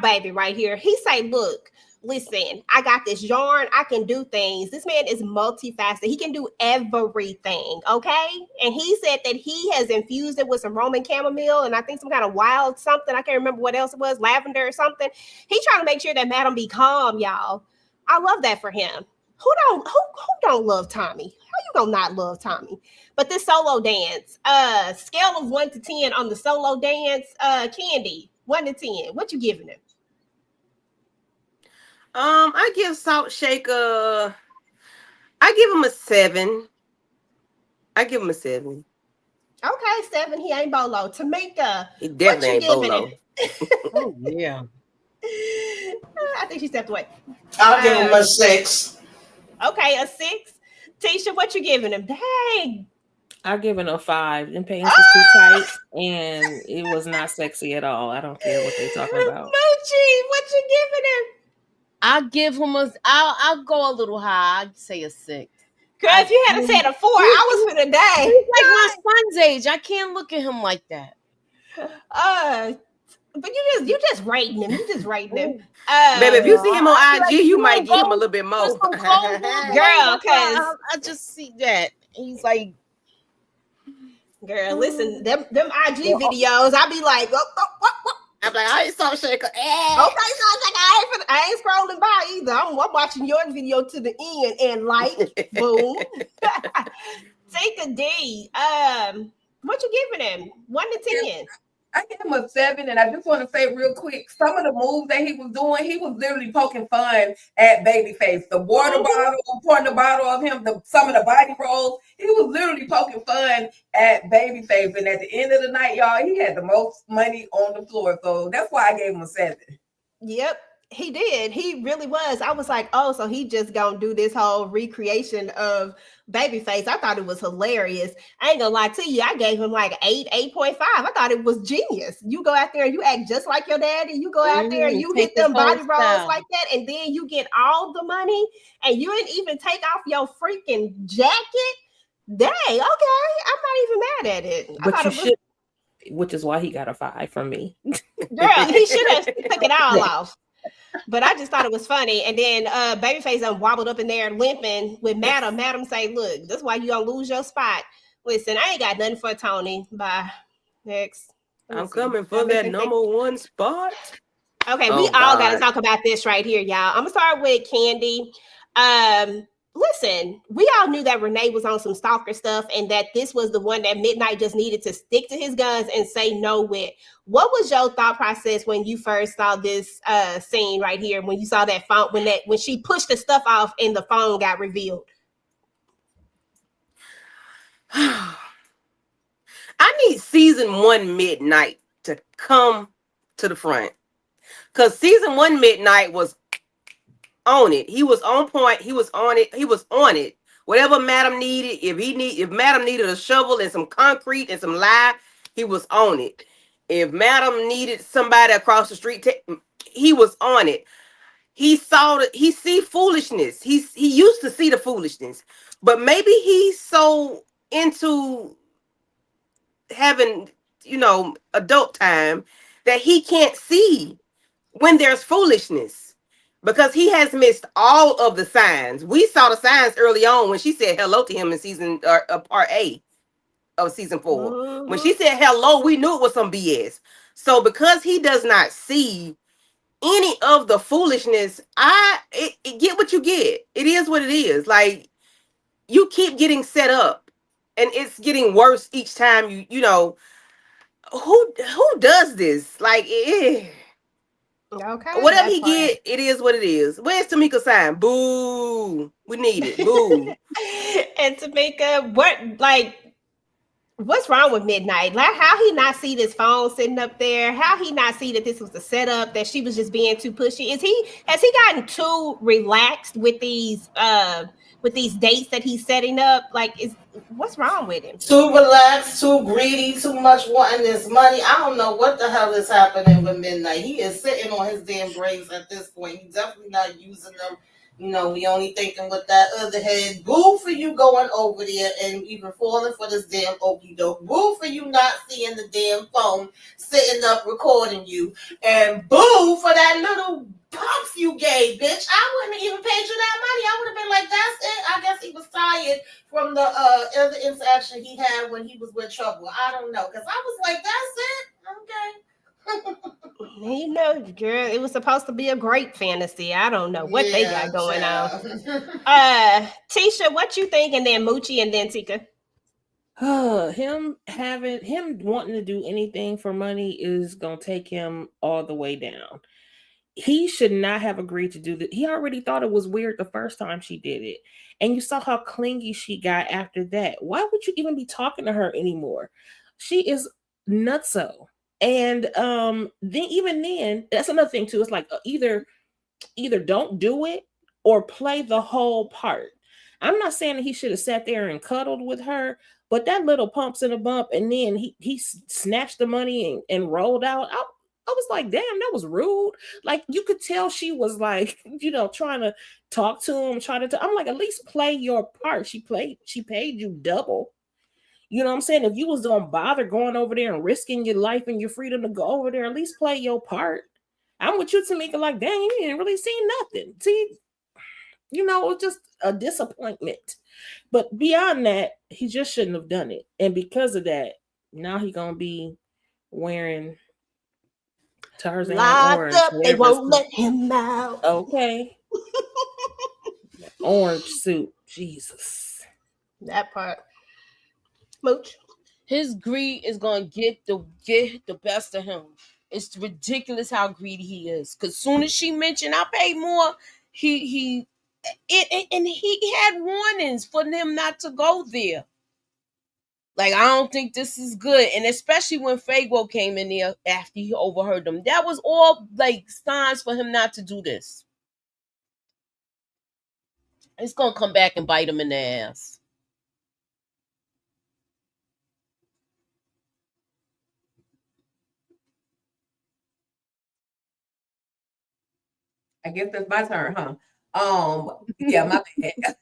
B: baby right here, he say, look, listen, I got this yarn. I can do things. This man is multifaceted. He can do everything, okay? And he said that he has infused it with some Roman chamomile and I think some kind of wild something. I can't remember what else it was, lavender or something. He's trying to make sure that Madam be calm, y'all. I love that for him. Who don't love Tommy? How you gonna not love Tommy? But this solo dance, scale of 1 to 10 on the solo dance, Candy, 1 to 10. What you giving him?
G: I give Salt Shaker. I give him a 7.
B: Okay, 7. He ain't Bolo. Tamika,
G: He definitely ain't Bolo.
F: Oh yeah.
B: I think she stepped away.
D: I'll give him a 6.
B: Okay, a 6. Tisha, what you giving him? Dang.
E: I give it a 5. Them pants was too tight and it was not sexy at all. I don't care what they talking about.
B: Moochie, what you giving him?
F: I'll give him I'll go a little high. I'd say a 6.
B: Girl, if you had said a 4, I was for the day.
F: He's like my son's age. I can't look at him like that.
B: But you just rating him. You just rating him.
G: Baby, if you see him on IG,
F: like
G: you
F: you
G: might
F: ain't
G: give him a
F: go-
G: little bit more.
B: Girl, because
F: I just see that. He's like,
B: girl, listen, them IG videos, I be like, what?
G: I'm like, I ain't Salt Shaker.
B: Okay, I ain't scrolling by either. I'm watching your video to the end and like, boom. Take a D. What you giving him? 1 to 10.
C: I give him a 7, and I just want to say real quick, some of the moves that he was doing, he was literally poking fun at Babyface. The water bottle, pouring the bottle of him, some of the body rolls, he was literally poking fun at Babyface. And at the end of the night, y'all, he had the most money on the floor. So that's why I gave him a 7.
B: Yep. He did. He really was. I was like, oh, so he just gonna do this whole recreation of Babyface. I thought it was hilarious. I ain't gonna lie to you. I gave him like 8.5. I thought it was genius. You go out there and you act just like your daddy. You go out there and you
F: Take
B: hit
F: his
B: them
F: whole
B: body rolls
F: style.
B: like that, and then you get all the money, and you didn't even take off your freaking jacket. Dang, okay. I'm not even mad at it. I
E: But
B: thought
E: you
B: it was,
E: should, which is why he got a 5 from me.
B: girl, he should have took it all off. But I just thought it was funny. And then Babyface wobbled up in there limping with Madam. Madam say, look, that's why you gonna lose your spot. Listen, I ain't got nothing for Tony. Bye. Next.
G: I'm coming for that number 1 spot.
B: Okay,
G: Oh,
B: we all
G: God.
B: got to talk about this right here, y'all. I'm gonna start with Kandi. Listen, we all knew that Renee was on some stalker stuff, and that this was the one that Midnight just needed to stick to his guns and say no with. What was your thought process when you first saw this scene right here? When you saw that phone, when she pushed the stuff off and the phone got revealed?
G: I need season 1 Midnight to come to the front, because season 1 Midnight was on it. He was on point. He was on it. He was on it. Whatever Madam needed, if Madam needed a shovel and some concrete and some lye, he was on it. If Madam needed somebody across the street, he was on it. He saw it. He see foolishness. He used to see the foolishness, but maybe he's so into having, adult time that he can't see when there's foolishness, because he has missed all of the signs. We saw the signs early on when she said hello to him in season part A of season 4.
B: Mm-hmm.
G: When she said hello, we knew it was some BS. So because he does not see any of the foolishness, get what you get. It is what it is. Like, you keep getting set up, and it's getting worse each time. Who does this? Like,
B: Okay,
G: whatever
B: that
G: he
B: part.
G: get, it is what it is. Where's Tamika sign? Boo. We need it. Boo.
B: And Tamika, what's wrong with Midnight? Like, how he not see this phone sitting up there? How he not see that this was a setup, that she was just being too pushy? Has he gotten too relaxed with these dates that he's setting up? Like, what's wrong with him?
D: Too relaxed, too greedy, too much wanting this money. I don't know what the hell is happening with Midnight. He is sitting on his damn grades at this point. He's definitely not using them. We only thinking with that other head. Boo for you going over there and even falling for this damn okey doke. Boo for you not seeing the damn phone sitting up recording you. And boo for that little pumps you gave, bitch. I wouldn't even paid you that money. I would have been like, that's it. I guess he was tired from the other interaction he had when he was with Trouble. I don't know. Because I was like, that's it? Okay.
B: Girl, it was supposed to be a great fantasy. I don't know what they got going on. Tisha, what you think? And then Moochie, and then Tika.
E: Him wanting to do anything for money is gonna take him all the way down. He should not have agreed to do that. He already thought it was weird the first time she did it. And you saw how clingy she got after that. Why would you even be talking to her anymore? She is nutso. And then that's another thing too. It's like either don't do it or play the whole part. I'm not saying that he should have sat there and cuddled with her, but that little pumps and a bump, and then he snatched the money and rolled out. I was like, damn, that was rude. Like, you could tell she was like, trying to talk to him, I'm like, at least play your part. She paid you double. You know what I'm saying? If you was gonna bother going over there and risking your life and your freedom to go over there, at least play your part. I'm with you, Tamika, like, dang, you didn't really see nothing. See, it was just a disappointment. But beyond that, he just shouldn't have done it. And because of that, now he's gonna be wearing Tarzan orange.
B: Up, they won't let him out.
E: Okay. Orange suit. Jesus.
B: That part. Mooch.
F: His greed is gonna get the best of him. It's ridiculous how greedy he is. Cause soon as she mentioned I paid more, he had warnings for them not to go there. Like, I don't think this is good. And especially when Fago came in there after he overheard them. That was all like signs for him not to do this. It's gonna come back and bite him in the ass.
C: I guess that's my turn, huh? Yeah, my bad.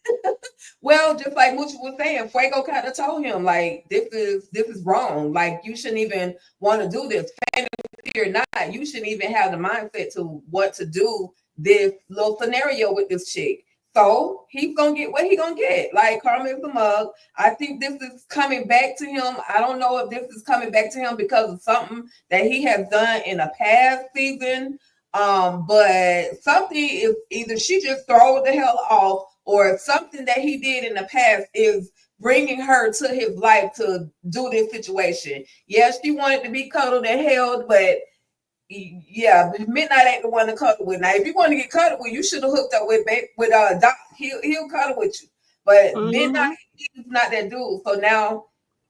C: Well, just like Moochie was saying, Fuego kind of told him, like, this is wrong. Like, you shouldn't even want to do this. Fantasy or not, you shouldn't even have the mindset to want to do this little scenario with this chick. So he's gonna get what he gonna get. Like, karma is a mug. I think this is coming back to him. I don't know if this is coming back to him because of something that he has done in a past season. But something is either she just throw the hell off, or something that he did in the past is bringing her to his life to do this situation. Yes, she wanted to be cuddled and held, but yeah, Midnight ain't the one to cuddle with. Now, if you want to get cuddled with, you should have hooked up with Doc. He'll cuddle with you, but Midnight is not that dude. So now,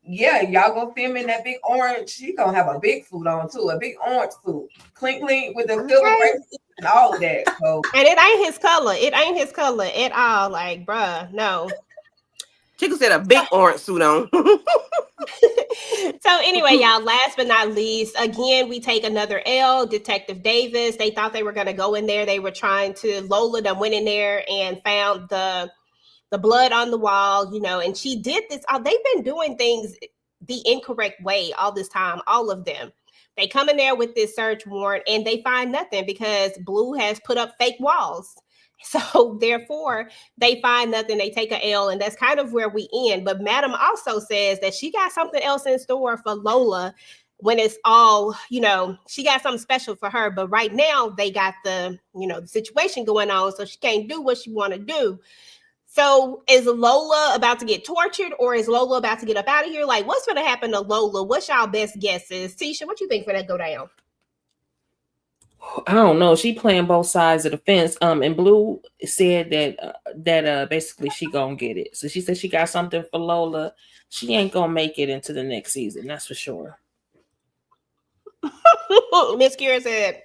C: yeah, y'all gonna see him in that big orange. He gonna have a big suit on too, a big orange suit, clink with the silver bracelet and all of that. So,
B: and it ain't his color. It ain't his color at all. Like, bruh, no.
G: Chico said a big orange suit on.
B: So anyway, y'all, last but not least, again, we take another L. Detective Davis. They thought they were going to go in there. They were trying to, Lola done went in there and found the blood on the wall, you know, and she did this. They've been doing things the incorrect way all this time, all of them. They come in there with this search warrant and they find nothing because Blue has put up fake walls. So therefore, they find nothing. They take a L, and that's kind of where we end. But Madam also says that she got something else in store for Lola when it's all, you know, she got something special for her. But right now, they got the, you know, the situation going on, so she can't do what she want to do. So is Lola about to get tortured, or is Lola about to get up out of here? Like, what's going to happen to Lola? What's y'all best guesses? Tisha, what you think for that go down?
E: I don't know. She playing both sides of the fence. And Blue said that basically she gonna get it. So she said she got something for Lola. She ain't gonna make it into the next season. That's for sure.
B: Miss Kira said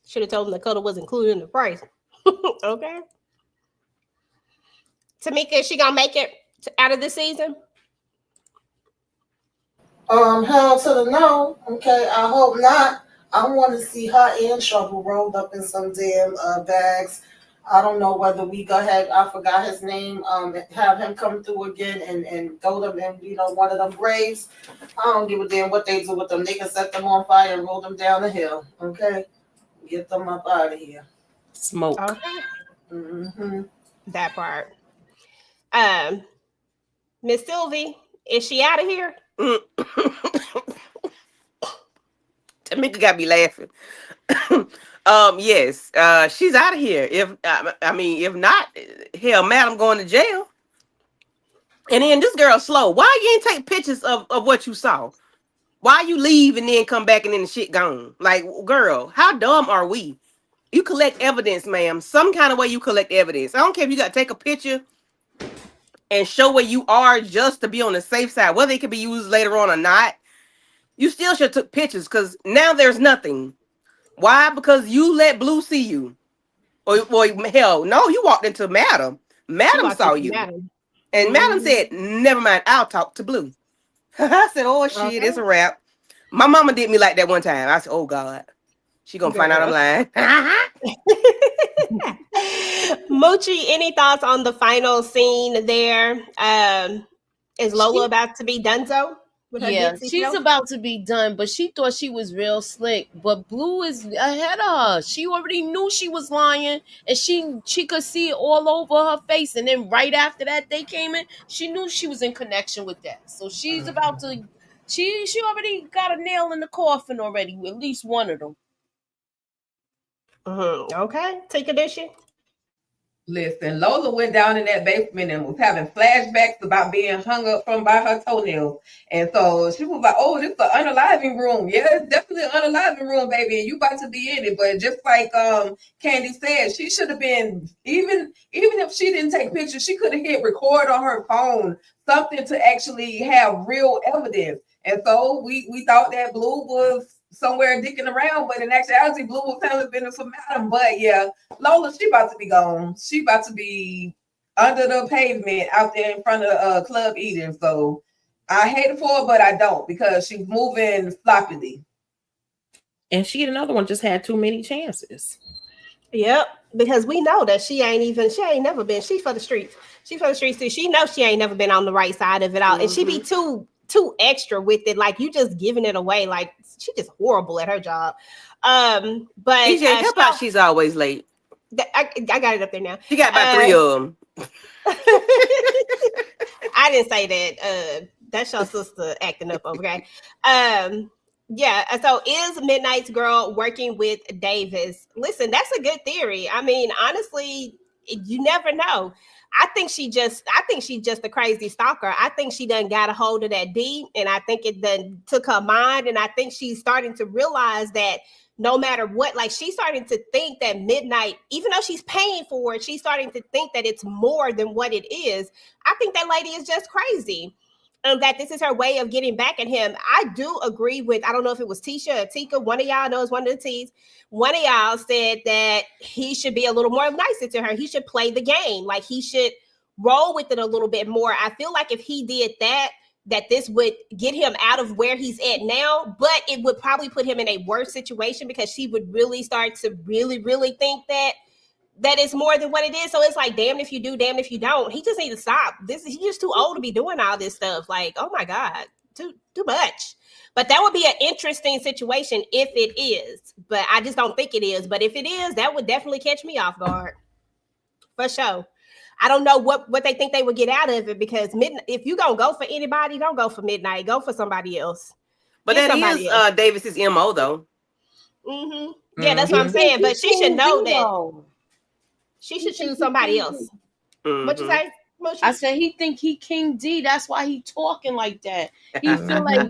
B: should have told him the cuddle was included in the price. Okay. Tamika, is she gonna make it out of this season?
D: Hell to the no. Okay, I hope not. I want to see her in trouble rolled up in some damn bags. I don't know whether we go ahead. I forgot his name. Have him come through again and throw them in, you know, one of them graves. I don't give a damn what they do with them. They can set them on fire and roll them down the hill. Okay, get them up out of here.
E: Smoke.
B: Okay.
D: Mm-hmm.
B: That part. Miss Sylvie, is she out of here?
G: Tamika got me laughing. Yes, she's out of here. If if not, hell, Madam going to jail. And then this girl slow. Why you ain't take pictures of what you saw? Why you leave and then come back and then the shit gone? Like, girl, how dumb are we? You collect evidence, ma'am. Some kind of way you collect evidence. I don't care if you got to take a picture and show where you are just to be on the safe side, whether it can be used later on or not. You still should have took pictures because now there's nothing. Why? Because you let Blue see you. Or hell, no, you walked into Madam. Madam saw you.
B: Madam.
G: And Madam said, never mind, I'll talk to Blue. I said, oh shit, okay. It's a wrap. My mama did me like that one time. I said, oh God, she gonna find out I'm lying.
B: Mochi, any thoughts on the final scene there? Is Lola about to be donezo?
F: Yeah, she's about to be done, but she thought she was real slick. But Blue is ahead of her. She already knew she was lying, and she could see it all over her face. And then right after that, they came in. She knew she was in connection with that. So she's about to. She already got a nail in the coffin already. At least one of them.
B: Okay, take a dish.
C: Listen, Lola went down in that basement and was having flashbacks about being hung up from by her toenails. And so she was like, oh, this is an unaliving room. Yeah, it's definitely an unaliving room, baby. And you about to be in it. But just like Candy said, she should have been, even if she didn't take pictures, she could have hit record on her phone, something to actually have real evidence. And so we thought that Blue was somewhere dicking around, but in actuality, Blue was telling business for Madam. But yeah, Lola, she about to be gone. She about to be under the pavement out there in front of Club Eden. So I hate it for her, but I don't, because she's moving floppily.
E: And she another one just had too many chances.
B: Yep, because we know that she ain't never been. She's for the streets. She's for the streets too. She knows she ain't never been on the right side of it all, and she be too extra with it. Like, you just giving it away. Like, she just horrible at her job. But
G: EJ, how about she's always late?
B: I got it up there now.
G: She got about 3 of them.
B: I didn't say that. That's your sister acting up, okay? Yeah. So is Midnight's girl working with Davis? Listen, that's a good theory. I mean, honestly, you never know. I think she's just a crazy stalker. I think she done got a hold of that D, and I think it done took her mind, and I think she's starting to realize that no matter what, like, she's starting to think that Midnight, even though she's paying for it, she's starting to think that it's more than what it is. I think that lady is just crazy. That this is her way of getting back at him. I do agree with, I don't know if it was Tisha or Tika, one of y'all knows, one of the T's. One of y'all said that he should be a little more nicer to her. He should play the game. Like, he should roll with it a little bit more. I feel like if he did that this would get him out of where he's at now, but it would probably put him in a worse situation, because she would really start to really think that it's more than what it is. So it's like, damn if you do, damn if you don't. He just needs to stop. He's just too old to be doing all this stuff. Like, oh my God, too much. But that would be an interesting situation if it is. But I just don't think it is. But if it is, that would definitely catch me off guard. For sure. I don't know what they think they would get out of it, because if you gonna go for anybody, don't go for Midnight. Go for somebody else.
G: But that is Davis's MO though.
B: Yeah, that's what I'm saying. But she should know that. She should choose somebody else. What you say?
F: I said he think he King D. That's why he talking like that. He feel like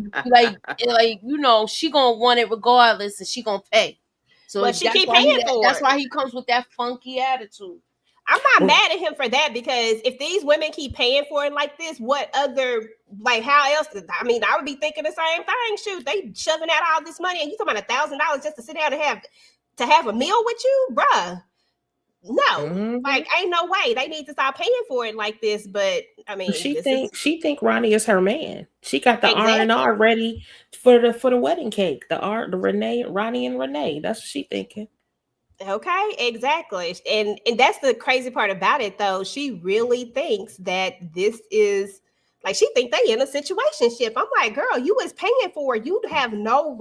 F: you know, she gonna want it regardless, and she gonna pay. So
B: she keep paying for it.
F: That's why he comes with that funky attitude.
B: I'm not mad at him for that, because if these women keep paying for it like this, what other, like, how else? I mean, I would be thinking the same thing. Shoot, they shoving out all this money, and you talking about $1,000 just to sit down and have a meal with you, bruh. No, like, ain't no way. They need to stop paying for it like this. But I mean, she
E: think Ronnie is her man. She got the R&R ready for the wedding cake. The Ronnie and Renee. That's what she thinking.
B: Okay, exactly. And that's the crazy part about it, though. She really thinks that this is, like, she think they in a situationship. I'm like, girl, you was paying for it. You have no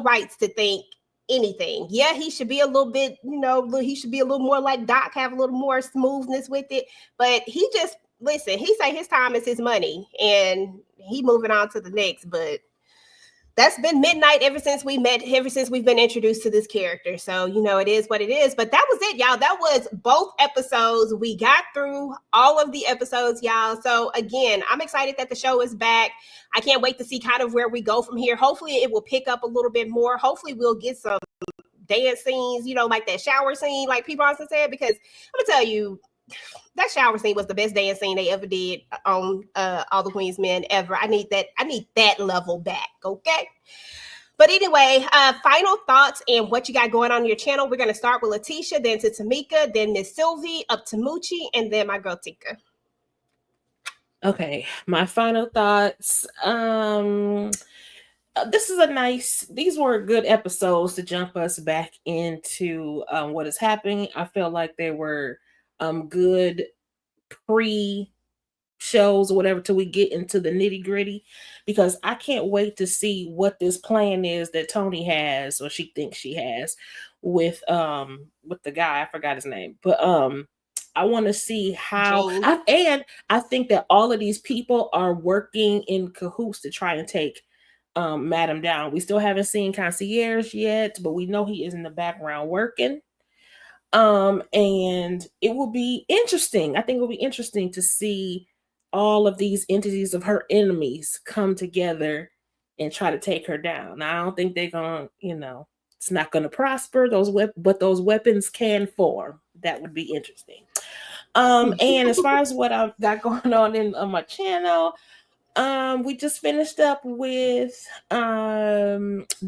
B: rights to think anything. Yeah, he should be a little bit, he should be a little more like Doc, have a little more smoothness with it. But he just, listen, he say his time is his money, and he moving on to the next. But that's been Midnight ever since we've been introduced to this character. So, it is what it is. But that was it, y'all. That was both episodes. We got through all of the episodes, y'all. So again, I'm excited that the show is back. I can't wait to see kind of where we go from here. Hopefully it will pick up a little bit more. Hopefully we'll get some dance scenes, like that shower scene, like P. Bronson said, because I'm gonna tell you, that shower scene was the best dance scene they ever did on All the Queen's Men ever. I need that level back, okay? But anyway, final thoughts and what you got going on your channel. We're going to start with Letitia, then to Tamika, then Miss Sylvie, up to Moochie, and then my girl Tika.
E: Okay, my final thoughts. These were good episodes to jump us back into what is happening. I feel like they were good pre-shows or whatever till we get into the nitty-gritty, because I can't wait to see what this plan is that Tony has, or she thinks she has, with the guy, I forgot his name, but I want to see how I think that all of these people are working in cahoots to try and take Madam down. We still haven't seen Concierge yet, but we know he is in the background working. And it will be interesting. I think it will be interesting to see all of these entities of her enemies come together and try to take her down. Now, I don't think they're gonna, it's not gonna prosper. But those weapons can form. That would be interesting. And as far as what I've got going on on my channel, we just finished up with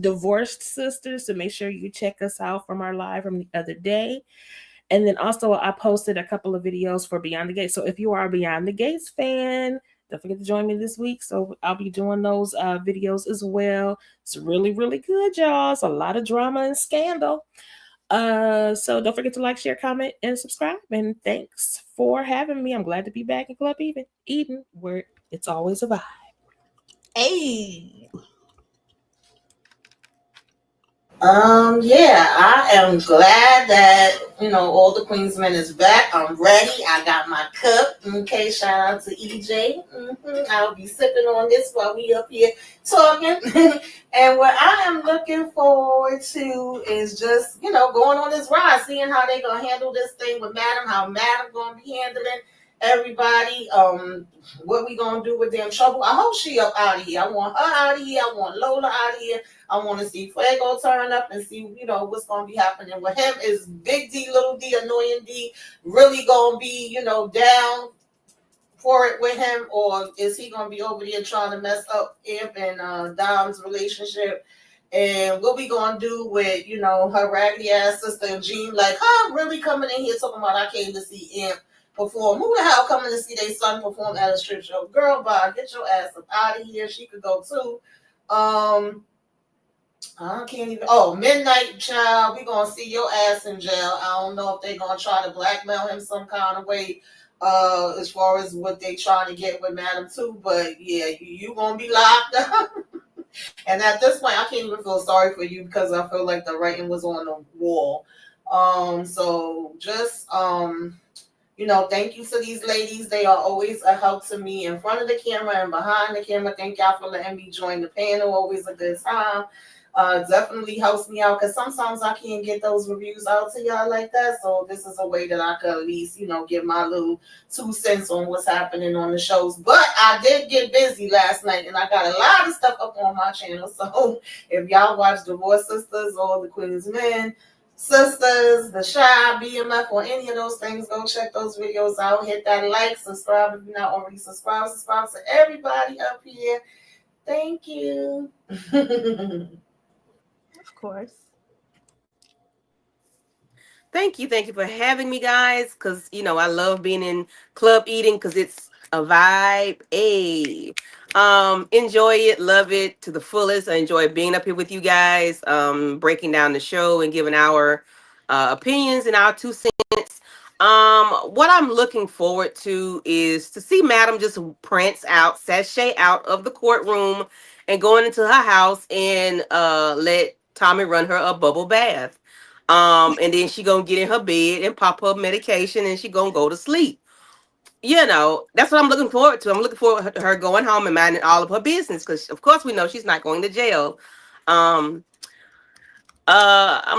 E: Divorced Sisters, so make sure you check us out from our live from the other day. And then also I posted a couple of videos for Beyond the Gates. So if you are a Beyond the Gates fan, don't forget to join me this week. So I'll be doing those videos as well. It's really, really good, y'all. It's a lot of drama and scandal. So don't forget to like, share, comment, and subscribe. And thanks for having me. I'm glad to be back in Club Eden, where it's always a vibe.
B: Hey.
D: Yeah, I am glad that all the Queensmen is back. I'm ready. I got my cup. Okay, shout out to EJ. I'll be sipping on this while we up here talking. And what I am looking forward to is just going on this ride, seeing how they gonna handle this thing with Madam, how Madam gonna be handling everybody. What we gonna do with them trouble? I hope she up out of here. I want her out of here. I want Lola out of here. I want to see Fuego turn up and see, what's going to be happening with him. Is Big D, Little D, Annoying D really going to be, down for it with him? Or is he going to be over there trying to mess up Imp and Dom's relationship? And what we going to do with, her raggedy ass sister Jean? Like, huh? Really coming in here talking about I came to see Imp perform. Who the hell coming to see their son perform at a strip show? Girl, bye. Get your ass up out of here. She could go too. I can't even. Oh, Midnight Child, we gonna see your ass in jail. I don't know if they gonna try to blackmail him some kind of way, as far as what they trying to get with Madam too. But yeah, you gonna be locked up. And at this point, I can't even feel sorry for you because I feel like the writing was on the wall. So just thank you to these ladies. They are always a help to me in front of the camera and behind the camera. Thank y'all for letting me join the panel. Always a good time. Definitely helps me out because sometimes I can't get those reviews out to y'all like that. So this is a way that I could at least, give my little 2 cents on what's happening on the shows. But I did get busy last night and I got a lot of stuff up on my channel. So if y'all watch Divorce Sisters or the Queen's Men Sisters, the Shy, BMF, or any of those things, go check those videos out. Hit that like, subscribe if you're not already subscribed. Subscribe to everybody up here. Thank you.
B: Of course.
G: Thank you for having me, guys. Because I love being in Club Eden because it's a vibe. Hey, enjoy it, love it to the fullest. I enjoy being up here with you guys, breaking down the show and giving our opinions and our 2 cents. What I'm looking forward to is to see Madam just sashay out of the courtroom and going into her house and let Tommy run her a bubble bath. And then she gonna get in her bed and pop her medication and she gonna go to sleep. That's what I'm looking forward to. I'm looking forward to her going home and minding all of her business because, of course, we know she's not going to jail. I'm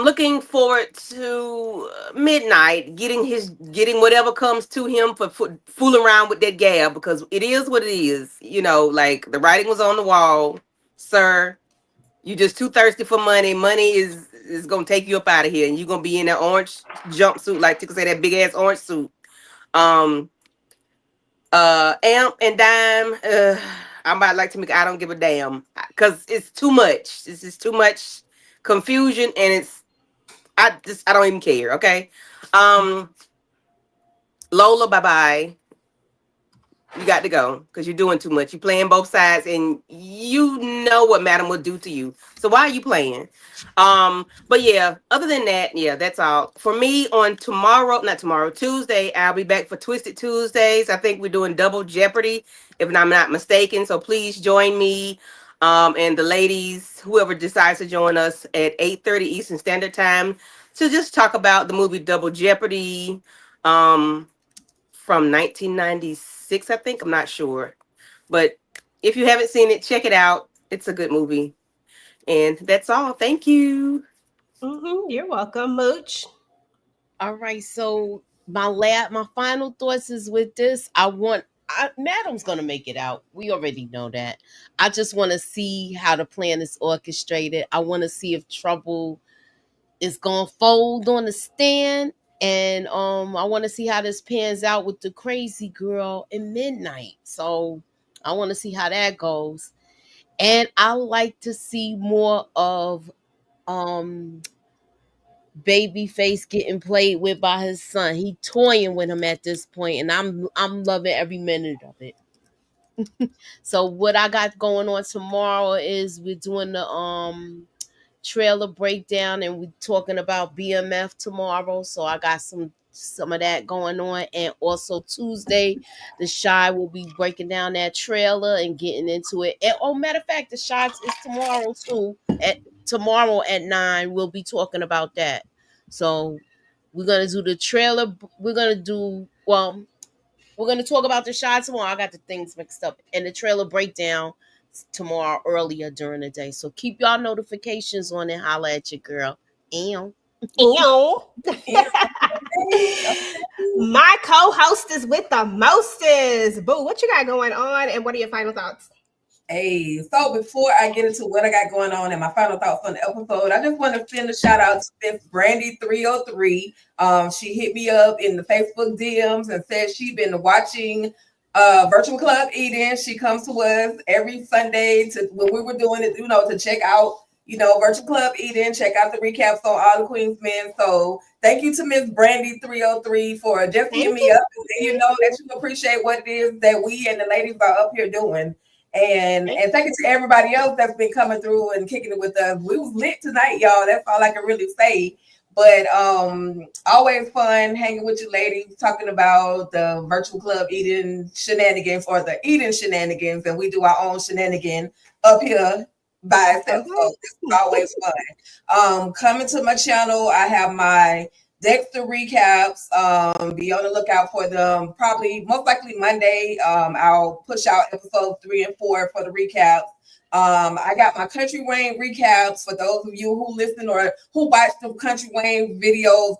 G: looking forward to Midnight getting whatever comes to him for fooling around with that Gab because it is what it is. Like the writing was on the wall, sir. You just too thirsty for money. Money is gonna take you up out of here, and you're gonna be in that orange jumpsuit, like Tika say, that big ass orange suit. Amp and Dime. I'm about like to make. I don't give a damn because it's too much. It's just too much confusion, and I don't even care. Okay. Lola, bye bye. You got to go because you're doing too much. You're playing both sides, and you know what Madam will do to you. So why are you playing? But yeah, other than that, yeah, that's all for me. On Tuesday, I'll be back for Twisted Tuesdays. I think we're doing Double Jeopardy, if I'm not mistaken. So please join me, and the ladies, whoever decides to join us at 8:30 Eastern Standard Time to just talk about the movie Double Jeopardy. From 1996, I think. I'm not sure. But if you haven't seen it, check it out. It's a good movie. And that's all. Thank you.
B: You're welcome, Mooch.
F: All right, so my final thoughts is with this. Madam's gonna make it out. We already know that. I just want to see how the plan is orchestrated. I want to see if Trouble is gonna fold on the stand, and I want to see how this pans out with the crazy girl in Midnight. So I want to see how that goes, and I like to see more of um Babyface getting played with by his son. He toying with him at this point, and I'm loving every minute of it. So what I got going on tomorrow is we're doing the trailer breakdown, and we're talking about BMF tomorrow. So I got some of that going on, and also Tuesday, the Shy will be breaking down that trailer and getting into it. And, oh, matter of fact, the Shots is tomorrow too. Tomorrow at 9, we'll be talking about that. So we're gonna do the trailer. We're gonna talk about the Shy tomorrow. I got the things mixed up, and the trailer breakdown tomorrow earlier during the day. So keep y'all notifications on and holla at your girl. Ew.
B: My co-host is with the mostest. Boo, what you got going on, and what are your final thoughts?
C: Hey, so before I get into what I got going on and my final thoughts on the episode, I just want to send a shout out to Miss Brandy 303. She hit me up in the Facebook DMs and said she'd been watching Virtual Club Eden. She comes to us every Sunday to when we were doing it, to check out, Virtual Club Eden, check out the recaps on all the Queens men. So thank you to Miss Brandy 303 for just hitting me up and that you appreciate what it is that we and the ladies are up here doing. And thank you to everybody else that's been coming through and kicking it with us. We was lit tonight, y'all. That's all I can really say. But always fun hanging with you ladies, talking about the Virtual Club Eden shenanigans or the Eden shenanigans, and we do our own shenanigan up here by itself. So it's always fun. Coming to my channel, I have my Dexter recaps. Be on the lookout for them. Probably most likely Monday. I'll push out episodes 3 and 4 for the recaps. I got my Country Wayne recaps for those of you who listen or who watch the Country Wayne videos.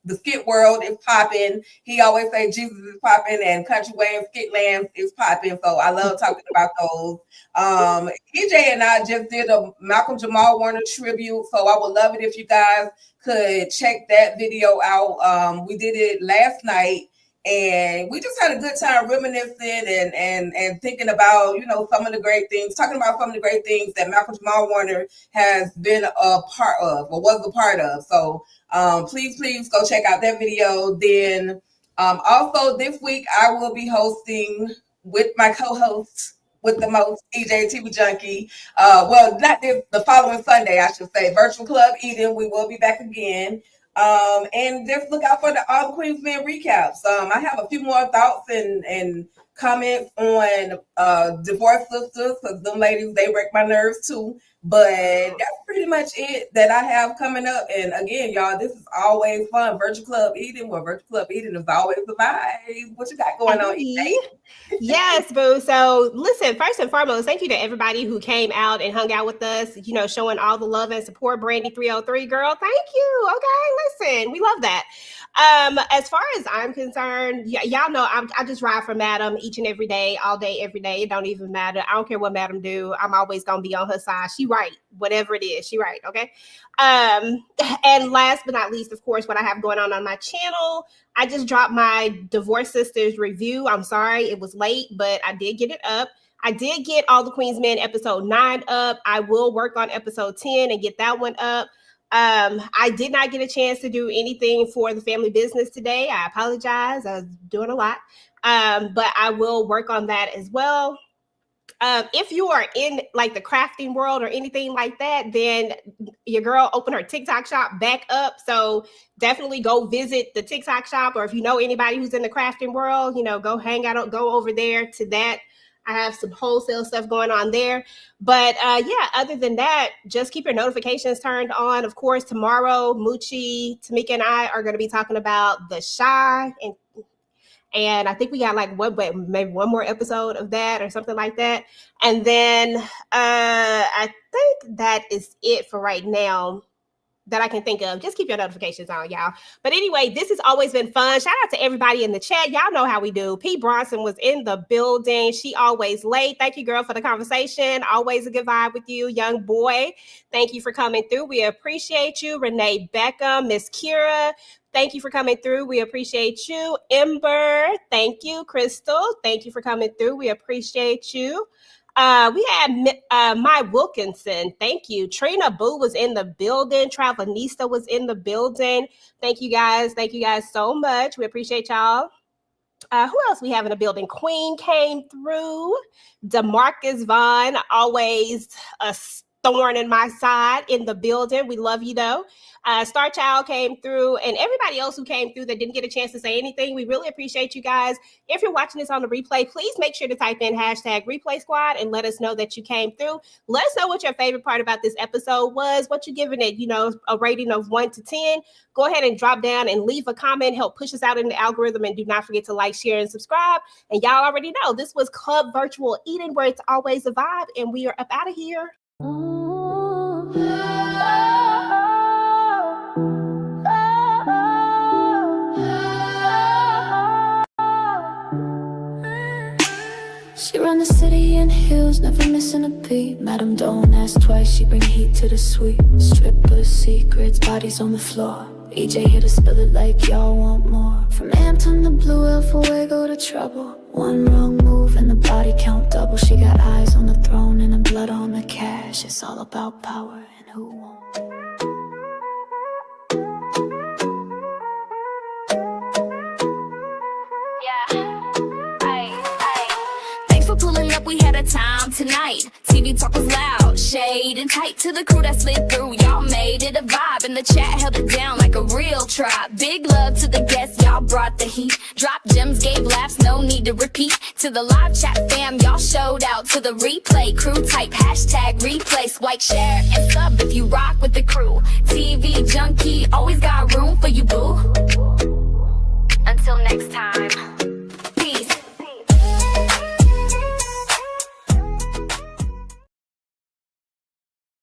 C: The skit world is popping. He always say Jesus is popping and Country Wayne Skitland is popping. So I love talking about those. EJ and I just did a Malcolm Jamal Warner tribute. So I would love it if you guys could check that video out. We did it last night. And we just had a good time reminiscing and thinking about, some of the great things, talking about some of the great things that Malcolm Jamal Warner has been a part of or was a part of. So please go check out that video. Then also this week I will be hosting with my co-host with the most, EJ TV Junkie. Not the following Sunday, I should say, Virtual Club Eden. We will be back again. And just look out for the All the Queens Men recaps. I have a few more thoughts and comments on Divorce Sisters, because them ladies, they wreck my nerves too. But that's pretty much it that I have coming up. And again, y'all, this is always fun. Virtual Club Eden, Virtual Club Eden is always the vibe. What you got going on, EJ?
B: Yes, boo. So listen, first and foremost, thank you to everybody who came out and hung out with us, showing all the love and support. Brandy 303, girl, thank you. Okay, listen, we love that. As far as I'm concerned, y'all know I just ride for Madam each and every day, all day, every day. It don't even matter. I don't care what Madam do. I'm always gonna be on her side. She right, whatever it is, she right. Okay. And last but not least, of course, what I have going on my channel, I just dropped my Divorce Sisters review. I'm sorry it was late, but I did get it up. I did get All the Queens Men episode 9 up. I will work on episode 10 and get that one up. I did not get a chance to do anything for the family business today. I apologize. I was doing a lot. But I will work on that as well. If you are in like the crafting world or anything like that, then your girl opened her TikTok shop back up. So definitely go visit the TikTok shop, or if you know anybody who's in the crafting world, go hang out, go over there to that. I have some wholesale stuff going on there. But other than that, just keep your notifications turned on. Of course, tomorrow, Moochie, Tamika, and I are going to be talking about The Shy. And I think we got maybe one more episode of that or something like that. And then I think that is it for right now. that I can think of. Just keep your notifications on, y'all. But anyway, this has always been fun. Shout out to everybody in the chat. Y'all know how we do. P. Bronson was in the building. She always late. Thank you, girl, for the conversation. Always a good vibe with you, young boy. Thank you for coming through. We appreciate you. Renee Beckham, Miss Kira, thank you for coming through. We appreciate you. Ember, thank you. Crystal, thank you for coming through. We appreciate you. We had My Wilkinson. Thank you. Trina Boo was in the building. Travelista was in the building. Thank you guys. Thank you guys so much. We appreciate y'all. Who else we have in the building? Queen came through. DeMarcus Vaughn, always a thorn in my side in the building. We love you though. Star Child came through, and everybody else who came through that didn't get a chance to say anything. We really appreciate you guys. If you're watching this on the replay, please make sure to type in hashtag replay squad and let us know that you came through. Let us know what your favorite part about this episode was, what you're giving it, a rating of 1 to 10. Go ahead and drop down and leave a comment, help push us out in the algorithm, and do not forget to like, share, and subscribe. And y'all already know this was Club Virtual Eating, where it's always a vibe, and we are up out of here.
A: She run the city in heels, never missing a beat. Madam, don't ask twice, she bring heat to the suite. Strippers, secrets, bodies on the floor. EJ here to spill it like y'all want more. From Hampton to Blue Hill, Fuego to trouble. One wrong move and the body count double. She got eyes on the throne and the blood on the cash. It's all about power and who won't.
H: We had a time tonight. TV talk was loud, shade and tight. To the crew that slid through, y'all made it a vibe. And the chat held it down like a real tribe. Big love to the guests, y'all brought the heat. Dropped gems, gave laughs, no need to repeat. To the live chat fam, y'all showed out. To the replay crew, type hashtag replay. Swipe, share, and sub if you rock with the crew. TV junkie, always got room for you.